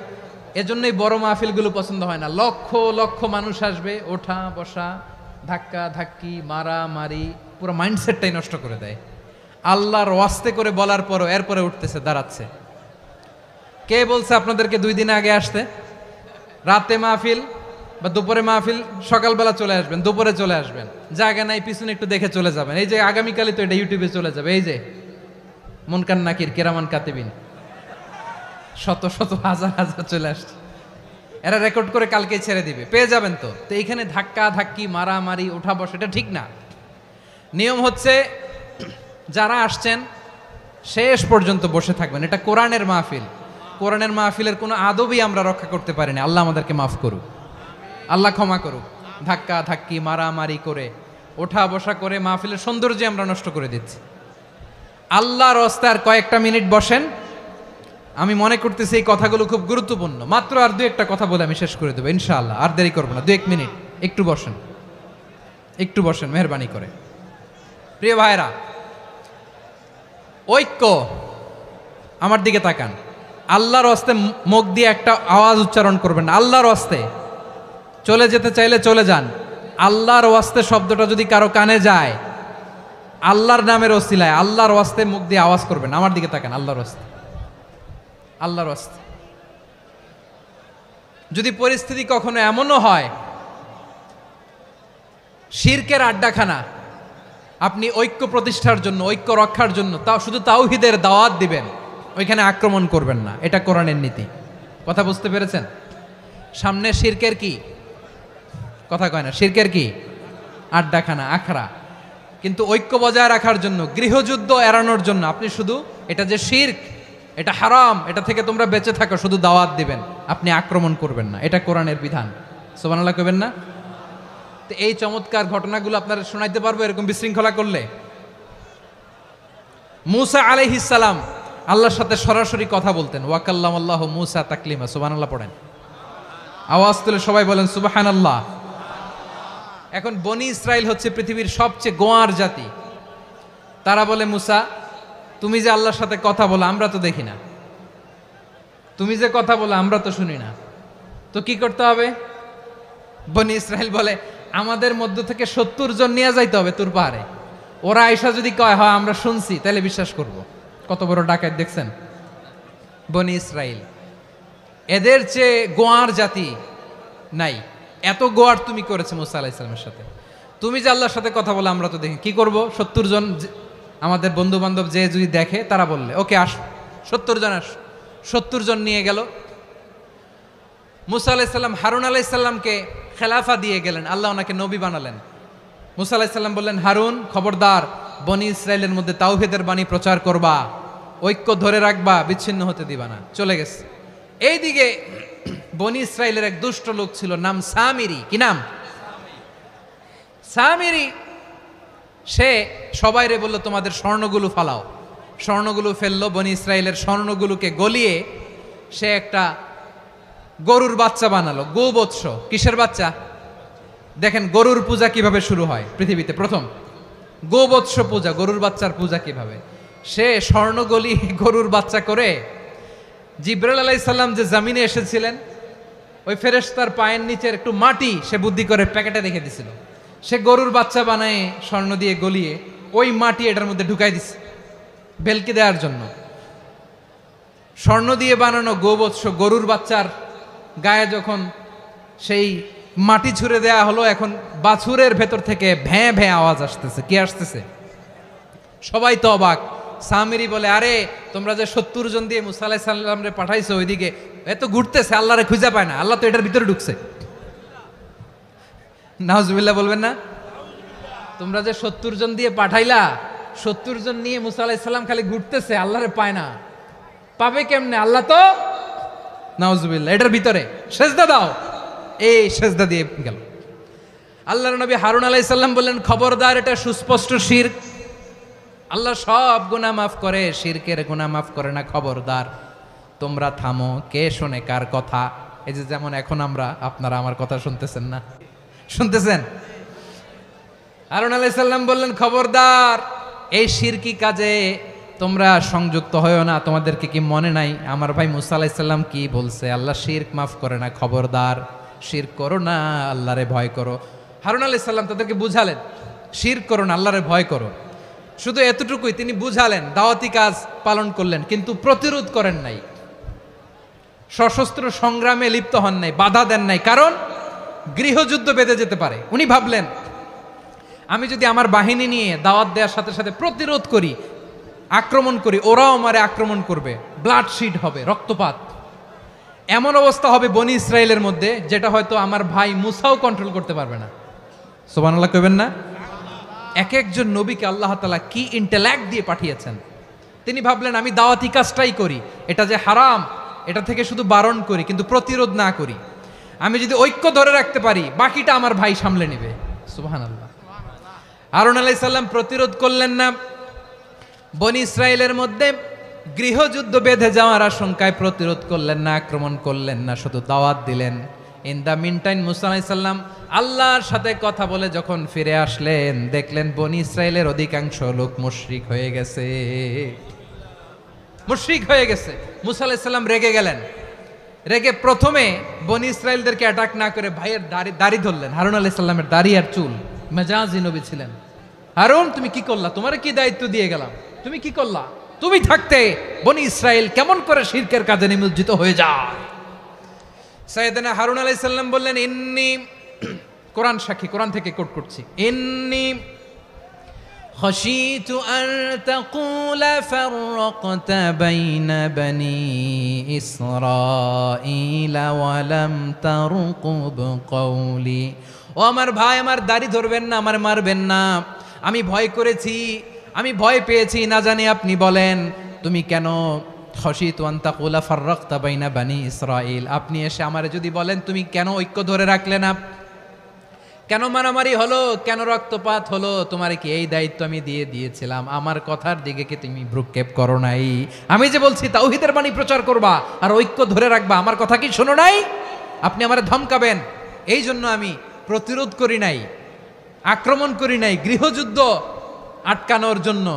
এজন্যই বড় মাহফিলগুলো পছন্দ হয় না। লক্ষ লক্ষ মানুষ আসবে, ওঠা বসা, ধাক্কা ধাক্কি, মারা মারি, পুরো মাইন্ডসেটটাই নষ্ট করে দেয়। আল্লাহর ওয়াস্তে করে বলার পরও এরপরে উঠতেছে, দাঁড়াচ্ছে। কে বলছে আপনাদেরকে 2 দিন আগে আসতে? রাতে মাহফিল বা দুপুরে মাহফিল, সকালবেলা চলে আসবেন, দুপুরে চলে আসবেন, জায়গা নাই পিছনে একটু দেখে চলে যাবেন। এই যে আগামীকালই তো এটা ইউটিউবে চলে যাবে, এই যে মুনকার নাকির কেরামান কাতিবিন, শত শত হাজার হাজার চলে আসছে, এরা রেকর্ড করে কালকেই ছেড়ে দিবে, পেয়ে যাবেন তো। তো এইখানে ধাক্কা ধাক্কি, মারামারি, ওঠা বসা, এটা ঠিক না। নিয়ম হচ্ছে যারা আসছেন শেষ পর্যন্ত বসে থাকবেন। এটা কোরআনের মাহফিল, কোরআনের মাহফিলের কোনো আদবই আমরা রক্ষা করতে পারিনি। আল্লাহ আমাদেরকে মাফ করুক, আল্লাহ ক্ষমা করুক। ধাক্কা ধাক্কি, মারামারি করে, ওঠা বসা করে মাহফিলের সৌন্দর্য আমরা নষ্ট করে দিচ্ছি। আল্লাহর রাস্তায় কয়েকটা মিনিট বসেন। আমি মনে করতেছি এই কথাগুলো খুব গুরুত্বপূর্ণ। মাত্র আর 2-1টা কথা বলে আমি শেষ করে দেবো ইনশাআল্লাহ, আর দেরি করবো না। 2-1 মিনিট একটু বসেন, একটু বসেন মেহরবানি করে। প্রিয় ভাইরা, ঐক্য, আমার দিকে তাকান। আল্লাহর রাস্তে মুখ দিয়ে একটা আওয়াজ উচ্চারণ করবেন, আল্লাহর রাস্তে। চলে যেতে চাইলে চলে যান। আল্লাহর ওয়াস্তে শব্দটা যদি কারো কানে যায়, আল্লাহর নামের ওসিলায় আল্লাহর ওয়াস্তে মুখ দিয়ে আওয়াজ করবেন। আমার দিকে তাকান, আল্লাহর ওয়াস্তে, আল্লাহর ওয়াস্তে। যদি পরিস্থিতি কখনো এমনও হয় শিরকের আড্ডাখানা, আপনি ঐক্য প্রতিষ্ঠার জন্য, ঐক্য রক্ষার জন্য তাও শুধু তাওহীদের দাওয়াত দিবেন, ওইখানে আক্রমণ করবেন না। এটা কোরআনের নীতি। কথা বুঝতে পেরেছেন? সামনে শিরকের কি কথা কয় না, শিরকের কি আড্ডাখানা, আখড়া। কিন্তু ঐক্য বজায় রাখার জন্য, গৃহযুদ্ধ এড়ানোর জন্য আপনি শুধু এটা যে শিরক, এটা হারাম, এটা থেকে তোমরা বেঁচে থাকো, শুধু দাওয়াত দিবেন, আপনি আক্রমণ করবেন না। এটা কোরআনের বিধান। সুবহানাল্লাহ কইবেন না? তো এই চমৎকার ঘটনাগুলো আপনারা শোনাইতে পারবো এরকম বিশৃঙ্খলা করলে। মূসা আলাইহিস সালাম আল্লাহর সাথে সরাসরি কথা বলতেন। ওয়াকাল্লামাল্লাহু মূসা তাকলিমা। সুবহানাল্লাহ পড়েন, আওয়াজ তুলে সবাই বলেন সুবহানাল্লাহ। এখন বনি ইসরাইল হচ্ছে পৃথিবীর সবচেয়ে গোয়ার জাতি। তারা বলে, মূসা তুমি যে আল্লাহর সাথে কথা বলো আমরা তো দেখি না, তুমি যে কথা বলো আমরা তো শুনি না, তো কি করতে হবে? বনি ইসরাইল বলে, আমাদের মধ্য থেকে 70 জন নিয়ে যাইতে হবে তুর পাহাড়ে। ওরা আয়েশা যদি কয় হয় আমরা শুনছি, তাহলে বিশ্বাস করব। কত বড় ডাকাত দেখছেন বনি ইসরাইল। এদের চেয়ে গোয়ার জাতি নাই। এত গোয়ার তুমি করেছে মূসা আলাইহিস সালামের সাথে। তুমি যে আল্লাহর সাথে কথা বলে আমরা তো দেখি, কি করব? 70 জন আমাদের বন্ধু বান্ধব যে যদি দেখে, তারা বললে ওকে আস, 70 জন আস। 70 জন নিয়ে গেল। মূসা আলাইহিস সালাম হারুন আলাইহিস সালামকে খেলাফা দিয়ে গেলেন, আল্লাহ ওনাকে নবী বানালেন। মূসা আলাইহিস সালাম বললেন, হারুন খবরদার, বনি ইসরাইলের মধ্যে তাওহীদের বাণী প্রচার করবা, ঐক্য ধরে রাখবা, বিচ্ছিন্ন হতে দিবা না। চলে গেছে। এইদিকে বনি ইসরাইলের এক দুষ্ট লোক ছিল, নাম সামিরি। কি নাম? সামিরি। সে সবাইরে বলল, তোমাদের স্বর্ণগুলো ফালাও। স্বর্ণগুলো ফেললো। বনি ইসরাইলের স্বর্ণগুলোকে গলিয়ে সে একটা গরুর বাচ্চা বানালো। গোবৎস। কিসের বাচ্চা? দেখেন গরুর পূজা কিভাবে শুরু হয় পৃথিবীতে প্রথম। গোবৎস পূজা, গরুর বাচ্চার পূজা কিভাবে? সে স্বর্ণগলি গরুর বাচ্চা করে জিব্রাইল আলাইহিস সালাম যে জমিনে এসেছিলেন, ওই ফেরেশতার পায়ের নিচের একটু মাটি সে বুদ্ধি করে প্যাকেটে রেখে দিছিল। সে গরুর বাচ্চা বানায় স্বর্ণ দিয়ে গলিয়ে ওই মাটি এটার মধ্যে ঢুকাই দিছে ভেলকি দেওয়ার জন্য। স্বর্ণ দিয়ে বানানো গোবৎস গরুর বাচ্চার গায়ে যখন সেই মাটি ছুঁড়ে দেয়া হলো, এখন বাছুরের ভেতর থেকে ভ্যাঁ ভ্যাঁ আওয়াজ আসতেছে। কি আসতেছে? সবাই তো অবাক। সামিরি বলে, আরে তোমরা যে 70 জন দিয়ে মুসা আলাইহিস সালাম রে পাঠাইছো, ওইদিকে এত ঘুরতেছে, আল্লাহরে খুঁজে পায় না, আল্লাহ তো এটার ভিতরে ঢুকছে। নাউজুবিল্লাহ বলবেন না? তোমরা যে 70 জন দিয়ে পাঠাইলা, 70 জন নিয়ে মুসা আলাইহিস সালাম খালি ঘুরতেছে, আল্লাহরে পায় না। পাবে কেমনে? আল্লাহ তো, নাউজুবিল্লাহ, এটার ভিতরে সেজদা দাও। এই সেজদা দিয়ে গেল। আল্লাহর নবী হারুন আলাইহিস সালাম বললেন, খবরদার, এটা সুস্পষ্ট শিরক। আল্লাহ সব গুনাহ মাফ করে, শিরকের গুনাহ মাফ করে না, খবরদার তোমরা থামো। কে শোনে কার কথা? এই যে যেমন এখন আপনারা আমার কথা শুনতেছেন না? শুনতেছেন? হারুন আলাইহিস সালাম বললেন, খবরদার, এই শিরকি কাজে তোমরা সংযুক্ত হয়ো না। তোমাদেরকে কি মনে নাই আমার ভাই মুসা আলাইহিস সালাম কি বলছে? আল্লাহ শিরক মাফ করে না, খবরদার শিরক করো না, আল্লাহরে ভয় করো। হারুন আলাইহিস সালাম তাদেরকে বুঝালেন, শিরক করো না, আল্লাহরে ভয় করো। শুধু এতটুকুই তিনি বুঝালেন, দাওয়াতি কাজ পালন করলেন, কিন্তু প্রতিরোধ করেন নাই, সশস্ত্র সংগ্রামে লিপ্ত হন নাই, বাধা দেন নাই, কারণ গৃহযুদ্ধ বেঁধে যেতে পারে। উনি ভাবলেন, আমি যদি আমার বাহিনী নিয়ে দাওয়াত দেওয়ার সাথে সাথে প্রতিরোধ করি, আক্রমণ করি, ওরাও আমারে আক্রমণ করবে, ব্লাডশিড হবে, রক্তপাত, এমন অবস্থা হবে বনি ইসরায়েলের মধ্যে যেটা হয়তো আমার ভাই মুসাও কন্ট্রোল করতে পারবে না। সুবহানাল্লাহ কইবেন না? এক একজন নবীকে আল্লাহ তাআলা কি ইন্টেলেক্ট দিয়ে পাঠিয়েছেন। তিনি ভাবলেন, আমি দাওয়াতি কাজটাই করি, এটা যে হারাম এটা থেকে শুধু বারণ করি, কিন্তু প্রতিরোধ না করি। আমি যদি ঐক্য ধরে রাখতে পারি, বাকিটা আমার ভাই সামলে নেবে। সুবহানাল্লাহ। হারুন আলাইহিস সালাম প্রতিরোধ করলেন না, বনি ইসরায়েলের মধ্যে গৃহযুদ্ধ বেঁধে যাওয়ার আশঙ্কায় প্রতিরোধ করলেন না, আক্রমণ করলেন না, শুধু দাওয়াত দিলেন। ইন দ্য মিন টাইম মুসা আলাইহিস সালাম আল্লাহর সাথে কথা বলে যখন ফিরে আসলেন, দেখলেন বনি ইসরায়েলের অধিকাংশ লোক মুশরিক হয়ে গেছে, মুশরিক হয়ে গেছে। মুসা আলাইহিস সালাম রেগে গেলেন। রেগে প্রথমে বনি ইসরায়েলদেরকে অ্যাটাক না করে ভাইয়ের দাড়ি ধরলেন। হারুন আলাইহিস সালামের দাড়ি আর চুল, মেজাজি নবী ছিলেন। হারুন, তুমি কি করলা? তোমার কি দায়িত্ব দিয়ে গেলাম, তুমি কি করলা? তুমি থাকতে বনি ইসরায়েল কেমন করে শিরকের কাজে নিমজ্জিত হয়ে যায়? সাইয়েদনা হারুন আলাইহিস সালাম বললেন, ইন্নী, কোরআন সাক্ষী, কোরআন থেকে কোট করছি, ইন্নী খাশিতু আন তাকুলা ফাররাকতা বাইনা বনি ইসরাঈলা ওয়া লাম তারকুব কওলি। ও আমার ভাই, আমার দাড়ি ধরবেন না, আমার মারবেন না। আমি ভয় করেছি, আমি ভয় পেয়েছি, না জানি আপনি বলেন তুমি কেন খাশিতু আন তাকুলা ফাররাকতা বাইনা বনি ইসরাঈল, আপনি এসে আমারে যদি বলেন তুমি কেন ঐক্য ধরে রাখলে না, কেন মারামারি হলো, কেন রক্তপাত হলো, তোমার কি এই দায়িত্ব আমি দিয়ে দিয়েছিলাম? আমার কথার দিকে কি তুমি ভ্রুক্ষেপ করো নাই? আমি যে বলছি তাওহীদের বাণী প্রচার করবা আর ঐক্য ধরে রাখবা, আমার কথা কি শোনো নাই? আপনি আমারে ধমকাবেন, এই জন্য আমি প্রতিরোধ করি নাই, আক্রমণ করি নাই, গৃহযুদ্ধ আটকানোর জন্য,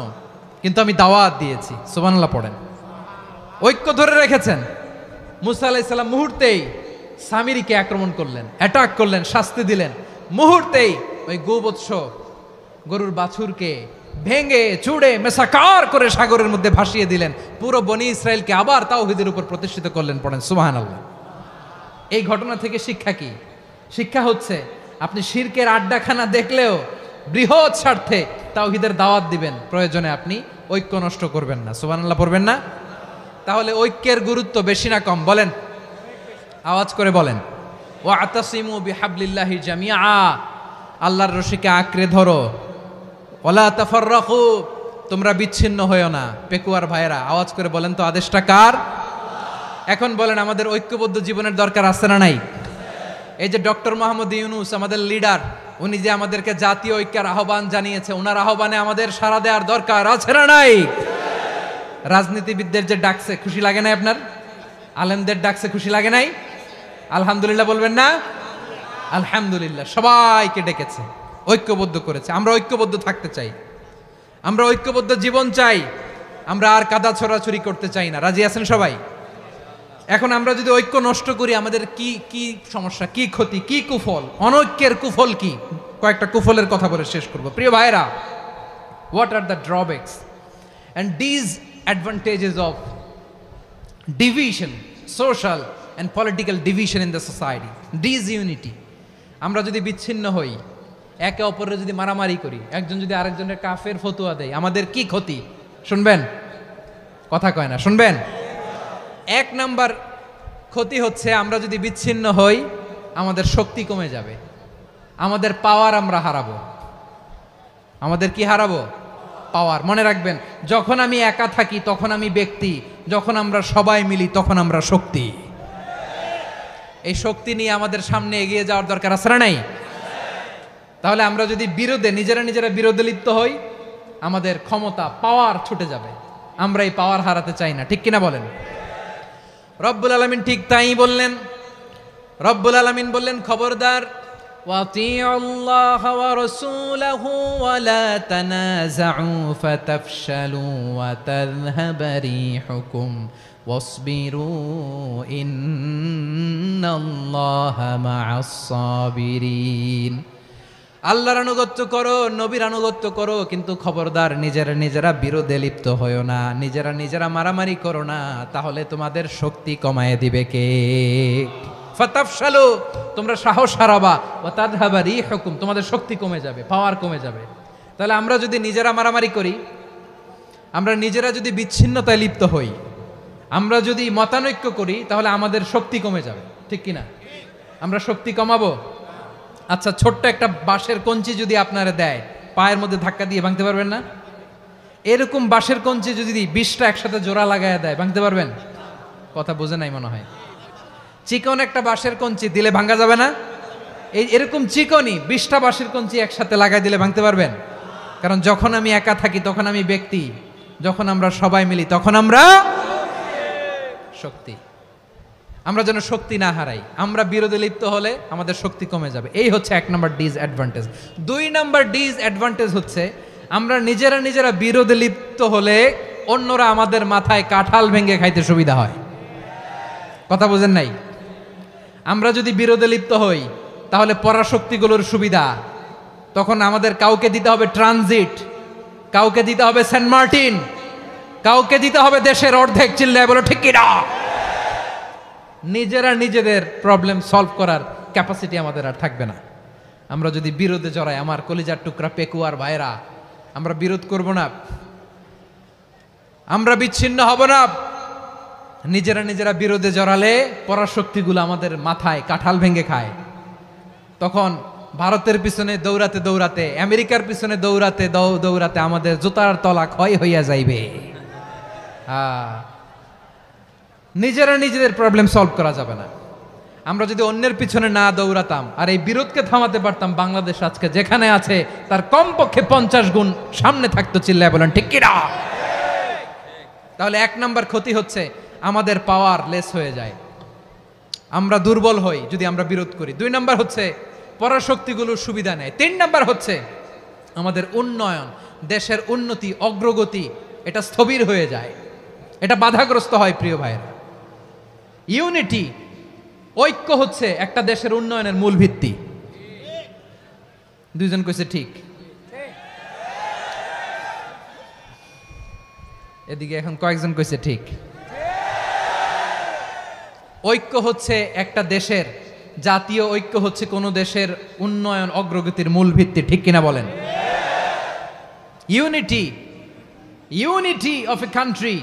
কিন্তু আমি দাওয়াত দিয়েছি। সুবহানাল্লাহ পড়েন। ঐক্য ধরে রেখেছেন। মুসা আলাইহিস সালাম মুহূর্তেই সামিরিকে আক্রমণ করলেন, অ্যাটাক করলেন, শাস্তি দিলেন। মুহূর্তেই ওই গোবৎস গরুর বাছুরকে ভেঙে চুড়ে মেসাকার করে সাগরের মধ্যে ভাসিয়ে দিলেন। পুরো বনি ইসরায়েলকে আবার তাওহীদের উপর প্রতিষ্ঠিত করলেন। পড়েন সুবহানাল্লাহ। এই ঘটনা থেকে শিক্ষা কি? শিক্ষা হচ্ছে, আপনি শিরকের আড্ডাখানা দেখলেও বৃহৎ স্বার্থে তাওহীদের দাওয়াত দিবেন, প্রয়োজনে আপনি ঐক্য নষ্ট করবেন না। সুবহানাল্লাহ পড়বেন না? তাহলে ঐক্যের গুরুত্ব বেশি না কম? বলেন, আওয়াজ করে বলেন। ওয়াতাসিমু বিহাবলিল্লাহি জামিআ, আল্লাহর রশিকে আঁকড়ে ধরো। ওয়ালা তাফাররাকু, তোমরা বিচ্ছিন্ন হয়েও না। পেকুয়ার ভাইয়েরা আওয়াজ করে বলেন তো, আদেশটা কার? এখন বলেন, আমাদের ঐক্যবদ্ধ জীবনের দরকার আছে না নাই? এই যে ডক্টর মোহাম্মদ ইউনূস আমাদের লিডার, উনি যে আমাদেরকে জাতীয় ঐক্যের আহ্বান জানিয়েছে, ওনার আহ্বানে আমাদের সাড়া দেওয়ার দরকার আছে না নাই? রাজনীতিবিদদের যে ডাকছে, খুশি লাগে নাই আপনার? আলেমদের ডাকছে, খুশি লাগে নাই? আলহামদুলিল্লাহ বলবেন না? আলহামদুলিল্লাহ। সবাইকে ডেকেছে, ঐক্যবদ্ধ করেছে। আমরা ঐক্যবদ্ধ থাকতে চাই। আমরা ঐক্যবদ্ধ জীবন চাই, আমরা আর কাদা ছড়াছড়ি করতে চাই না। রাজি আছেন সবাই? এখন আমরা যদি ঐক্য নষ্ট করি আমাদের কি কি সমস্যা, কি ক্ষতি, কি কুফল, অনৈক্যের কুফল কি? কয়েকটা কুফলের কথা বলে শেষ করব। প্রিয় ভাইরা, what are the drawbacks and disadvantages of division, social and political division in the society, disunity. আমরা যদি বিচ্ছিন্ন হই, একে অপরের যদি মারামারি করি, একজন যদি আরেকজনের কাফের ফতুয়া দেয়, আমাদের কি ক্ষতি? শুনবেন? কথা কয় না, শুনবেন? এক নাম্বার ক্ষতি হচ্ছে আমরা যদি বিচ্ছিন্ন হই আমাদের শক্তি কমে যাবে, আমাদের পাওয়ার আমরা হারাবো। আমাদের কি হারাবো? পাওয়ার। মনে রাখবেন, যখন আমি একা থাকি তখন আমি ব্যক্তি, যখন আমরা সবাই মিলি তখন আমরা শক্তি। এই শক্তি নিয়ে আমাদের সামনে এগিয়ে যাওয়ার দরকার আছে না নাই? তাহলে আমরা যদি নিজেরা বিরোধে লিপ্ত হই আমাদের ক্ষমতা, পাওয়ার ছুটে যাবে। আমরা এই পাওয়ার হারাতে চাই না, ঠিক কিনা বলেন? রব্বুল আলামিন ঠিক তাই বললেন। রব্বুল আলামিন বললেন, খবরদার, ওয়াতিউল্লাহ ওয়া রাসূলাহু ওয়া লা তানাযাউ ফাতাফশালু ওয়া তাযহাবা রিহুকুম ওয়াসবিরু ইন্নাল্লাহা মা'আস সাবিরিন। আল্লাহর আনুগত্য করো, নবীর আনুগত্য করো, কিন্তু খবরদার নিজেরা বিরোধে লিপ্ত হয়ো না, নিজেরা মারামারি করো না, তাহলে তোমাদের শক্তি কমায় দিবে কে? ফাতাফশালু, তোমরা সাহস হারাবা, ওয়া তাযহাবা রিহুকুম, তোমাদের শক্তি কমে যাবে, পাওয়ার কমে যাবে। তাহলে আমরা যদি নিজেরা মারামারি করি, আমরা নিজেরা যদি বিচ্ছিন্নতায় লিপ্ত হই, আমরা যদি মতানৈক্য করি, তাহলে আমাদের শক্তি কমে যাবে, ঠিক কিনা? আমরা শক্তি কমাবো। আচ্ছা, ছোট্ট একটা বাঁশের কঞ্চি যদি আপনারা দেয়, পায়ের মধ্যে ধাক্কা দিয়ে ভাঙতে পারবেন না? এরকম বাঁশের কঞ্চি যদি 20টা একসাথে জোড়া লাগায় দেয়, ভাঙতে পারবেন? কথা বোঝে নাই মনে হয়। চিকন একটা বাঁশের কঞ্চি দিলে ভাঙা যাবে না? এরকম চিকনই 20টা বাঁশের কঞ্চি একসাথে লাগাই দিলে ভাঙতে পারবেন? কারণ যখন আমি একা থাকি তখন আমি ব্যক্তি, যখন আমরা সবাই মিলি তখন আমরা শক্তি। আমরা যেন শক্তি না হারাই। আমরা বিরোধে লিপ্ত হলে আমাদের শক্তি কমে যাবে। এই হচ্ছে 1 নম্বর ডিসঅ্যাডভান্টেজ। 2 নম্বর ডিসঅ্যাডভান্টেজ হচ্ছে আমরা নিজেরা বিরোধে লিপ্ত হলে অন্যরা আমাদের মাথায় কাঁঠাল ভেঙে খাইতে সুবিধা হয়। কথা বোঝেন নাই? আমরা যদি বিরোধে লিপ্ত হই তাহলে পরাশক্তিগুলোর সুবিধা, তখন আমাদের কাউকে দিতে হবে ট্রানজিট, কাউকে দিতে হবে সেন্ট মার্টিন, কাউকে দিতে হবে দেশের অর্ধেক। চিল্লায় বলো ঠিক কিনা? নিজেদের প্রবলেম সলভ করার ক্যাপাসিটি আমাদের আর থাকবে না। আমরা যদি বিরোধে জড়াই, আমার কলিজার টুকরা পেকুয়ার ভাইরা, আমরা বিরোধ করব না, আমরা বিচ্ছিন্ন হব না। নিজেরা বিরোধে জড়ালে পরাশক্তিগুলো আমাদের মাথায় কাঁঠাল ভেঙে খায়। তখন ভারতের পিছনে দৌড়াতে, আমেরিকার পিছনে দৌড়াতে আমাদের জুতার তলা ক্ষয় হইয়া যাইবে। নিজেদের প্রবলেম সলভ করা যাবে না। আমরা যদি অন্যের পিছনে না দৌড়াতাম আর এই বিরোধকে থামাতে পারতাম, বাংলাদেশ আজকে যেখানে আছে তার কমপক্ষে 50 গুণ সামনে থাকতো। চিল্লায় বলেন ঠিক কিনা? তাহলে 1 নাম্বার ক্ষতি হচ্ছে আমাদের পাওয়ার লেস হয়ে যায়, আমরা দুর্বল হই যদি আমরা বিরোধ করি। 2 নাম্বার হচ্ছে পরাশক্তিগুলোর সুবিধা নেয়। 3 নাম্বার হচ্ছে আমাদের উন্নয়ন, দেশের উন্নতি, অগ্রগতি, এটা স্থবির হয়ে যায়, এটা বাধাগ্রস্ত হয়। প্রিয় ভাইয়েরা, ইউনিটি, ঐক্য হচ্ছে একটা দেশের উন্নয়নের মূল ভিত্তি। 2 জন কইছে ঠিক। এদিকে এখন কয়েকজন কইছে ঠিক। ঐক্য হচ্ছে একটা দেশের, জাতীয় ঐক্য হচ্ছে কোন দেশের উন্নয়ন, অগ্রগতির মূল ভিত্তি, ঠিক কিনা বলেন? ইউনিটি অফ এ কান্ট্রি,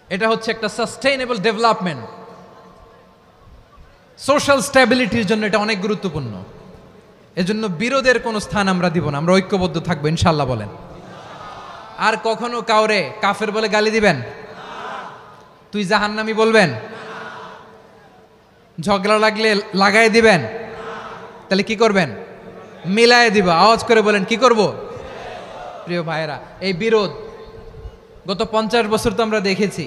এটা হচ্ছে একটা সাস্টেইনেবল ডেভেলপমেন্ট, সোশ্যাল স্ট্যাবিলিটির জন্য এটা অনেক গুরুত্বপূর্ণ। এজন্য বিরোধের কোনো স্থান আমরা দিব না, আমরা ঐক্যবদ্ধ থাকবো ইনশাআল্লাহ বলেন। আর কখনো কাউরে কাফের বলে গালি দিবেন? তুই জাহান্নামী বলবেন? ঝগড়া লাগলে লাগাই দিবেন? তাহলে কি করবেন? মিলায় দিব। আওয়াজ করে বলেন কি করব? প্রিয় ভাইয়েরা, এই বিরোধ গত 50 বছর তো আমরা দেখেছি,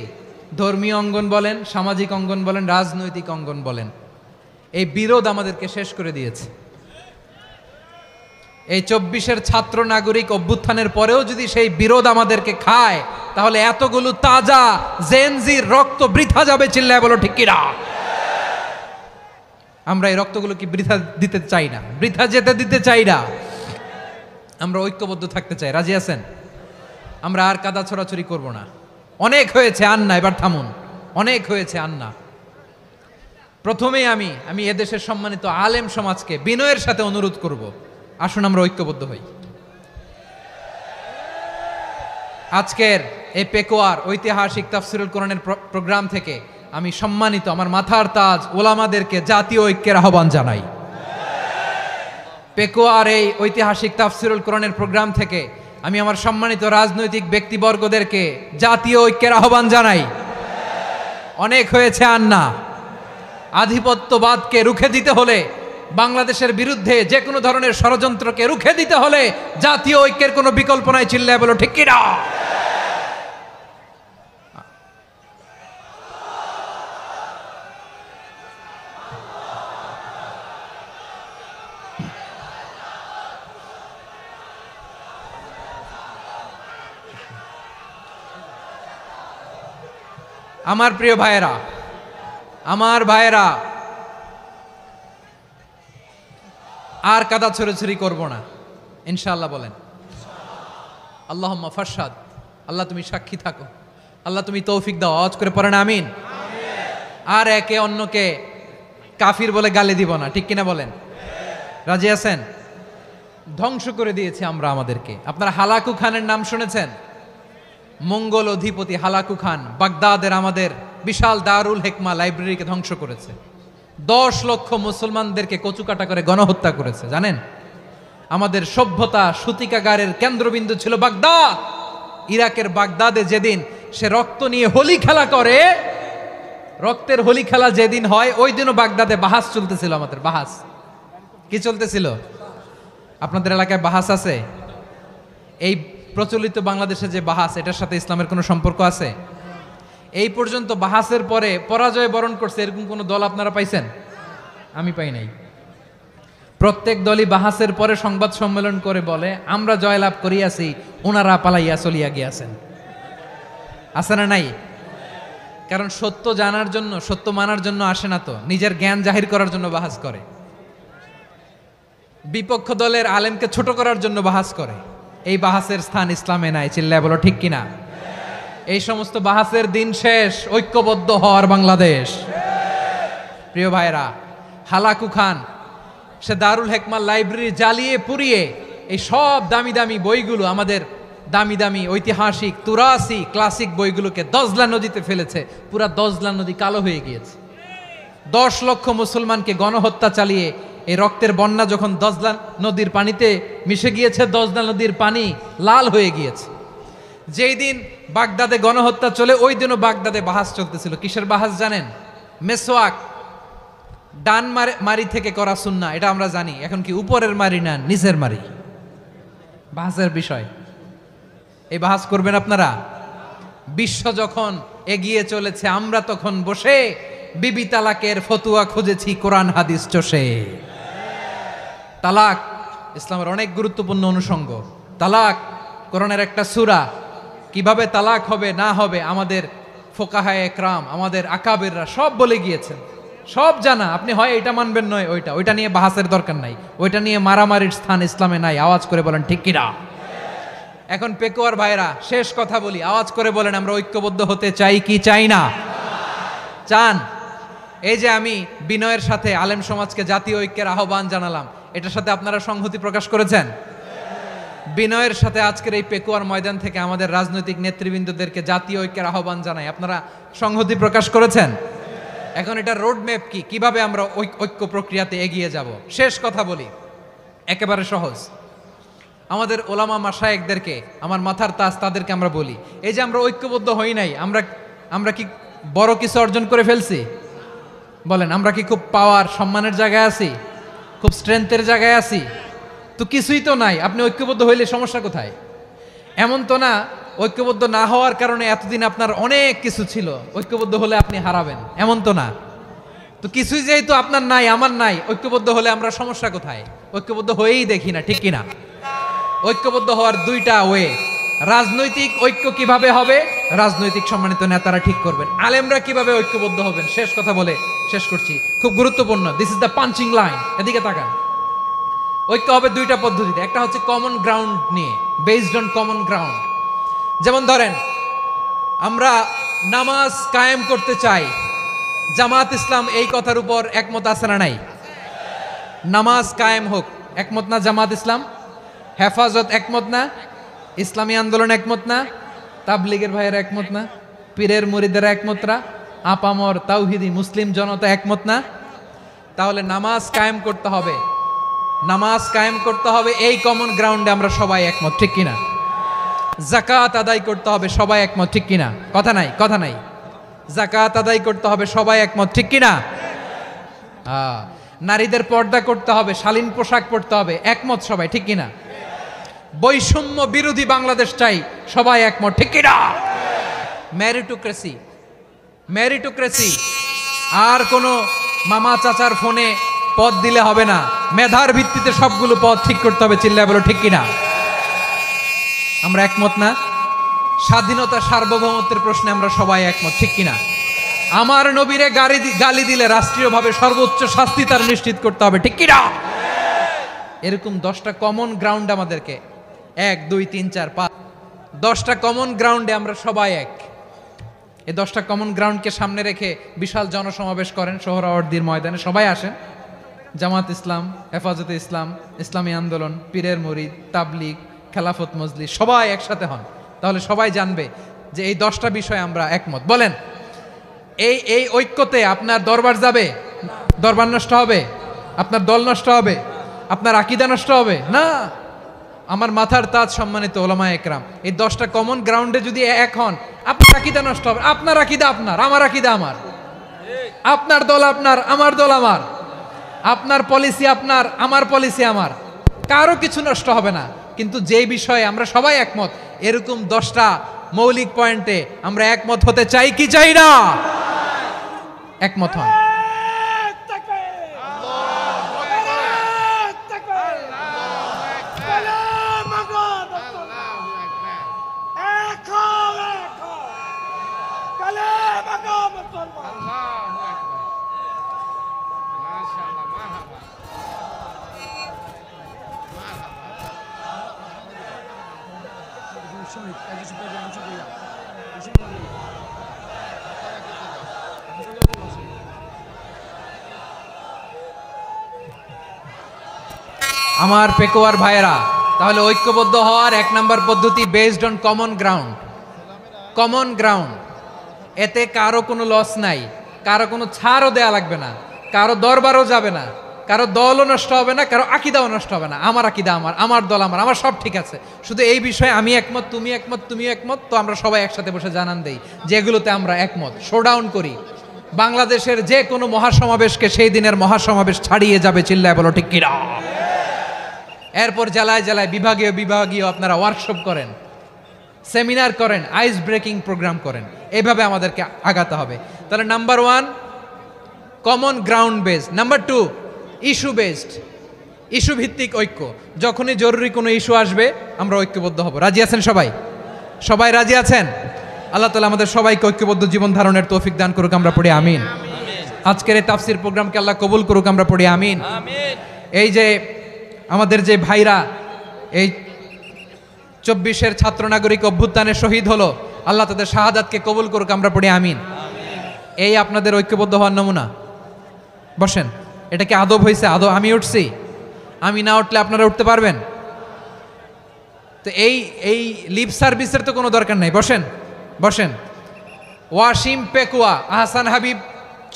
ধর্মীয় অঙ্গন বলেন, সামাজিক অঙ্গন বলেন, রাজনৈতিক অঙ্গন বলেন, এই বিরোধ আমাদেরকে শেষ করে দিয়েছে। এই 24-এর ছাত্র নাগরিক অভ্যুত্থানের পরেও যদি সেই বিরোধ আমাদেরকে খায়, তাহলে এতগুলো তাজা জেনজির রক্ত বৃথা যাবে। চিল্লায় বলো ঠিক কিনা? আমরা এই রক্তগুলো কি বৃথা দিতে চাই না, বৃথা যেতে দিতে চাই না। আমরা ঐক্যবদ্ধ থাকতে চাই। রাজি আছেন? আমরা আর কাদা ছড়াছড়ি করব না। অনেক হয়েছে, আন্না, এবার থামুন। অনেক হয়েছে, আন্না। প্রথমেই আমি এদেশের সম্মানিত আলেম সমাজকে বিনয়ের সাথে অনুরোধ করব, আসুন আমরা ঐক্যবদ্ধ হই। আজকের এই পেকুয়ার ঐতিহাসিক তাফসিরুল কোরআনের প্রোগ্রাম থেকে আমি সম্মানিত আমার মাথার তাজ ওলামাদেরকে জাতীয় ঐক্যের আহ্বান জানাই। পেকুয়ার এই ঐতিহাসিক তাফসিরুল কোরআনের প্রোগ্রাম থেকে আমি আমার সম্মানিত রাজনৈতিক ব্যক্তিবর্গদেরকে জাতীয় ঐক্যের আহ্বান জানাই। অনেক হয়েছে, আন্না। আধিপত্যবাদকে রুখে দিতে হলে, বাংলাদেশের বিরুদ্ধে যে কোনো ধরনের ষড়যন্ত্রকে রুখে দিতে হলে জাতীয় ঐক্যের কোনো বিকল্প নাই। চিল্লায় বলো ঠিক কিনা? আমার প্রিয় ভাইয়েরা, আমার ভাইয়েরা, আর কাদা ছড়াছড়ি করব না, ইনশাআল্লাহ। বলেন আল্লাহুম্মা ফারশাদ। আল্লাহ তুমি সাক্ষী থাকো, আল্লাহ তুমি তৌফিক দাও। আওয়াজ করে পড়েন আমিন। আর একে অন্যকে কাফির বলে গালি দিব না, ঠিক কিনা বলেন? রাজি আছেন? ধ্বংস করে দিয়েছি আমরা আমাদেরকে। আপনারা হালাকু খানের নাম শুনেছেন? মঙ্গল অধিপতি হালাকু খান বাগদাদের আমাদের বিশাল দারুল হিকমা লাইব্রেরিকে ধ্বংস করেছে। 10 লক্ষ মুসলমানদেরকে কচুকাটা করে গণহত্যা করেছে। জানেন, আমাদের সভ্যতা সূতিকাগারের কেন্দ্রবিন্দু ছিল বাগদাদ। ইরাকের বাগদাদে যেদিন সে রক্ত নিয়ে হোলি খেলা করে, রক্তের হোলি খেলা যেদিন হয়, ওই দিনও বাগদাদে বাহাস চলতেছিল। আমাদের বাহাস কি চলতেছিল? আপনাদের এলাকায় বাহাস আছে? এই প্রচলিত বাংলাদেশে যে বাহাস, এটার সাথে ইসলামের কোনো সম্পর্ক আছে? এই পর্যন্ত বাহাসের পরে পরাজয় বরণ করছে এরকম কোন দল আপনারা পাইছেন? আমি পাই নাই। প্রত্যেক দলই বাহাসের পরে সংবাদ সম্মেলন করে বলে আমরা জয়লাভ করিয়াছি, ওনারা পালাইয়া চলিয়া গিয়াছেন। আছে না নাই? কারণ সত্য জানার জন্য, সত্য মানার জন্য আসে না তো, নিজের জ্ঞান জাহির করার জন্য বাহাস করে। বিপক্ষ দলের আলেমকে ছোট করার জন্য বাহাস করে। এই বাহাসের স্থান ইসলামে নাই। চিল্লায় বলো ঠিক কিনা? এই সমস্ত বাহাসের দিন শেষ। ঐক্যবদ্ধ হওয়ার বাংলাদেশ। প্রিয় ভাইরা, হালাকু খান সে দারুল হিকমা লাইব্রেরি জ্বালিয়ে পুড়িয়ে এই সব দামি দামি বইগুলো, আমাদের দামি দামি ঐতিহাসিক তুরাসি ক্লাসিক বইগুলোকে দজলা নদীতে ফেলেছে। পুরা দজলা নদী কালো হয়ে গিয়েছে। 10 লক্ষ মুসলমানকে গণহত্যা চালিয়ে এই রক্তের বন্যা যখন দজলা নদীর পানিতে মিশে গিয়েছে, দজলা নদীর পানি লাল হয়ে গিয়েছে। যেই দিন বাগদাদে গণহত্যা চলে, ওই দিনও বাগদাদে বাহাস চলতেছিল। কিসের বাহাস জানেন? মেসওয়াক, ডান মারি থেকে করা সুন্নাহ, এটা আমরা জানি। এখন কি উপরের মারি না নিচের মারি? বাহাসের বিষয়। এই বাহাস করবেন আপনারা? বিশ্ব যখন এগিয়ে চলেছে, আমরা তখন বসে বিবি তালাকের ফতুয়া খুঁজেছি কোরআন হাদিস চষে। তালাক ইসলামের অনেক গুরুত্বপূর্ণ অনুষঙ্গ। তালাক কোরআনের একটা সূরা। কিভাবে তালাক হবে না হবে আমাদের ফোকাহায়ে একরাম, আমাদের আকাবেররা সব বলে গিয়েছেন, সব জানা। আপনি হয় এটা মানবেন, নয় ওইটা নিয়ে বাহাসের দরকার নাই, ওইটা নিয়ে মারামারির স্থান ইসলামে নাই। আওয়াজ করে বলেন ঠিক কিনা? এখন পেকুয়ার ভাইরা, শেষ কথা বলি, আওয়াজ করে বলেন আমরা ঐক্যবদ্ধ হতে চাই কি চাই না? চান? এই যে আমি বিনয়ের সাথে আলেম সমাজকে জাতীয় ঐক্যের আহ্বান জানালাম, এটার সাথে আপনারা সংহতি প্রকাশ করেছেন? বিনয়ের সাথে আজকের এই পেকুয়ার ময়দান থেকে আমাদের রাজনৈতিক নেতৃবৃন্দদেরকে জাতীয় ঐক্যের আহ্বান জানাই, আপনারা সংহতি প্রকাশ করেছেন? এখন এটা রোড ম্যাপ কি, কিভাবে আমরা ঐক্য প্রক্রিয়াতে এগিয়ে যাব? শেষ কথা বলি, একেবারে সহজ। আমাদের ওলামা মাশায়েখদেরকে, আমার মাথার তাজ, তাদেরকে আমরা বলি, এই যে আমরা ঐক্যবদ্ধ হই নাই, আমরা কি বড় কিছু অর্জন করে ফেলছি? বলেন, আমরা কি খুব পাওয়ার সম্মানের জায়গায় আছি? খুব স্ট্রেংথের জায়গায় আছি? তো কিছুই তো নাই। আপনি ঐক্যবদ্ধ হইলে সমস্যা কোথায়? এমন তো না ঐক্যবদ্ধ না হওয়ার কারণে এতদিন আপনার অনেক কিছু ছিল, ঐক্যবদ্ধ হলে আপনি হারাবেন, এমন তো না। তো কিছুই যেহেতু আপনার নাই আমার নাই, ঐক্যবদ্ধ হলে আমরা সমস্যা কোথায়? ঐক্যবদ্ধ হয়েই দেখি না, ঠিক কিনা? ঐক্যবদ্ধ হওয়ার দুইটা ওয়ে। রাজনৈতিক ঐক্য কিভাবে হবে? রাজনৈতিক সম্মানিত নেতারা ঠিক করবেন। আলেমরা কিভাবে ঐক্যবদ্ধ হবেন? শেষ কথা বলে শেষ করছি, খুব গুরুত্বপূর্ণ। This is the punching line. এদিকে তাকান। ঐক্য হবে দুইটা পদ্ধতিতে। একটা হচ্ছে কমন গ্রাউন্ড নিয়ে, বেসড অন কমন গ্রাউন্ড। যেমন ধরেন, আমরা নামাজ কায়েম করতে চাই, জামাত ইসলাম এই কথার উপর একমত আছে না নাই? নামাজ কায়েম হোক, একমত না জামাত ইসলাম? হেফাজত একমত না? ইসলামী আন্দোলন একমত না? তাবলীগের ভাইয়েরা একমত না? পীরের মুরিদেরা একমত না? আপামর তাওহিদি মুসলিম জনতা একমত না? তাহলে নামাজ কায়েম করতে হবে, নামাজ কায়েম করতে হবে এই কমন গ্রাউন্ডে আমরা সবাই একমত, ঠিক কিনা? যাকাত আদায় করতে হবে, সবাই একমত, ঠিক কিনা? কথা নাই, কথা নাই। যাকাত আদায় করতে হবে, সবাই একমত, ঠিক কিনা? নারীদের পর্দা করতে হবে, শালীন পোশাক পরতে হবে, একমত সবাই, ঠিক কিনা? বৈষম্য বিরোধী বাংলাদেশ চাই, সবাই একমত, ঠিক কিনা? মেরিটোক্রেসি, মেরিটোক্রেসি, আর কোনো মামা চাচার ফোনে পদ দিলে হবে না, মেধার ভিত্তিতে সবগুলো পদ ঠিক করতে হবে, চিল্লায় বলো ঠিক কিনা? আমরা একমত না? স্বাধীনতা সার্বভৌমত্বের প্রশ্নে আমরা সবাই একমত, ঠিক কিনা? আমার নবীরে গালি দিলে রাষ্ট্রীয়ভাবে সর্বোচ্চ শাস্তি তার নিশ্চিত করতে হবে, ঠিক কিনা? এরকম 10টা কমন গ্রাউন্ড আমাদেরকে, 1 2 3 4 5, 10টা কমন গ্রাউন্ডে আমরা সবাই এক। এই 10টা কমন গ্রাউন্ডকে সামনে রেখে বিশাল জনসমাবেশ করেন সোহরাওয়ার্দীর ময়দানে, সবাই আসেন। জামাত ইসলাম, হেফাজতে ইসলাম, ইসলামী আন্দোলন, পীরের মুরিদ, তাবলীগ, খেলাফত মজলিস, সবাই একসাথে হন। তাহলে সবাই জানবে যে এই 10টা বিষয়ে আমরা একমত। বলেন, এই ঐক্যতে আপনার দরবার যাবে? দরবার নষ্ট হবে? আপনার দল নষ্ট হবে? আপনার আকীদা নষ্ট হবে? না। আমার মাথার তাজ সম্মানিত ওলামায়ে একরাম, এই 10টা কমন গ্রাউন্ডে যদি এক হন, আপনার আকীদা নষ্ট হবে। আপনার আকীদা আপনার, আমার আকীদা আমার, আপনার দল আপনার, আমার দল আমার, আপনার পলিসি আপনার, আমার পলিসি আমার, কারো কিছু নষ্ট হবে না। কিন্তু যে বিষয়ে আমরা সবাই একমত, এরকম 10টা মৌলিক পয়েন্টে আমরা একমত হতে চাই কি চাই না? একমত হন। আমার পেকোয়ার ভাইয়েরা, তাহলে ঐক্যবদ্ধ হওয়ার 1 নম্বর পদ্ধতি based on common ground. Common ground, এতে কারো কোনো লস নাই, কারো কোনো ছাড়ও দেয়া লাগবে না, কারো দরবারও যাবে না, কারো দলও নষ্ট হবে না, কারো আকীদাও নষ্ট হবে না। আমার আকীদা আমার, আমার দল আমার, আমার সব ঠিক আছে। শুধু এই বিষয়ে আমি একমত, তুমি একমত, তুমি একমত, তো আমরা সবাই একসাথে বসে জানান দেই যেগুলোতে আমরা একমত, শোডাউন করি। বাংলাদেশের যে কোনো মহাসমাবেশকে সেই দিনের মহাসমাবেশ ছাড়িয়ে যাবে, চিল্লায় বলো ঠিক কিনা? এরপর জেলায় জেলায় বিভাগীয় বিভাগীয় আপনারা ওয়ার্কশপ করেন, সেমিনার করেন, আইস ব্রেকিং প্রোগ্রাম করেন। এইভাবে আমাদেরকে আগাতে হবে। তাহলে number 1 common ground based, number 2 issue based, issue ভিত্তিক ঐক্য। যখনই জরুরি কোনো ইস্যু আসবে আমরা ঐক্যবদ্ধ হব। রাজি আছেন সবাই? সবাই রাজি আছেন? আল্লাহ তাআলা আমাদের সবাইকে ঐক্যবদ্ধ জীবন ধারণের তৌফিক দান করুক, আমরা পড়ি আমিন। আজকের এই তাফসীর প্রোগ্রামকে আল্লাহ কবুল করুক, আমরা পড়ি আমিন। এই যে আমাদের যে ভাইরা এই 24-এর ছাত্র নাগরিক অভ্যুত্থানে শহীদ হলো, আল্লাহ তাদের শাহাদাতকে কবুল করুক, আমরা পড়ি আমিন। এই আপনাদের ঐক্যবদ্ধ হওয়ার নমুনা। বসেন, এটা কি আদব হয়েছে? আদব আমি উঠছি, আমি না উঠলে আপনারা উঠতে পারবেন? তো এই লিপ সার্ভিসের তো কোনো দরকার নাই। বসেন বসেন। ওয়াসিম পেকুয়া, আহসান হাবিব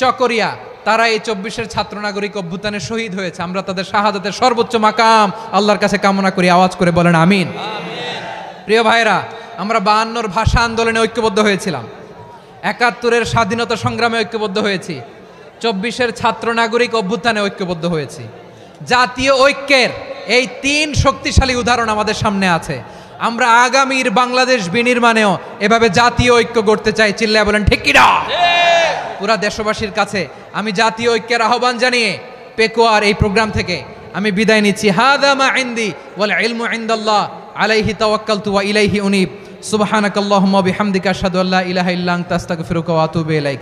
চকরিয়া, তারা এই 24-এর ছাত্র নাগরিক অভ্যুত্থানে শহীদ হয়েছে। আমরা তাদের শাহাদাতের সর্বোচ্চ মাকাম আল্লাহর কাছে কামনা করি। আওয়াজ করে বলেন আমিন। প্রিয় ভাইরা, আমরা 52-র ভাষা আন্দোলনে ঐক্যবদ্ধ হয়েছিলাম, 71-এর স্বাধীনতা সংগ্রামে ঐক্যবদ্ধ হয়েছি, 24-এর ছাত্র নাগরিক অভ্যুত্থানে ঐক্যবদ্ধ হয়েছি। জাতীয় ঐক্যের এই 3 শক্তিশালী উদাহরণ আমাদের সামনে আছে। আমরা আগামীর বাংলাদেশ বিনির্মাণেও এভাবে জাতীয় ঐক্য গড়তে চাই, চিল্লায় বলেন ঠিক কিনা? পুরা দেশবাসীর কাছে আমি জাতীয় ঐক্যের আহ্বান জানিয়ে পেকুয়ার এই প্রোগ্রাম থেকে আমি বিদায় নিচ্ছি। হাদা মা ইনদি ওয়াল ইলমু ইনদাল্লাহ আলাইহি তাওয়াক্কালতু ওয়া ইলাইহি উনীব। সুবহানাকাল্লাহুম্মা ওয়া বিহামদিকা আশহাদু আল্লা ইলাহা ইল্লা আনতা আস্তাগফিরুকা ওয়া আতুবু ইলাইক।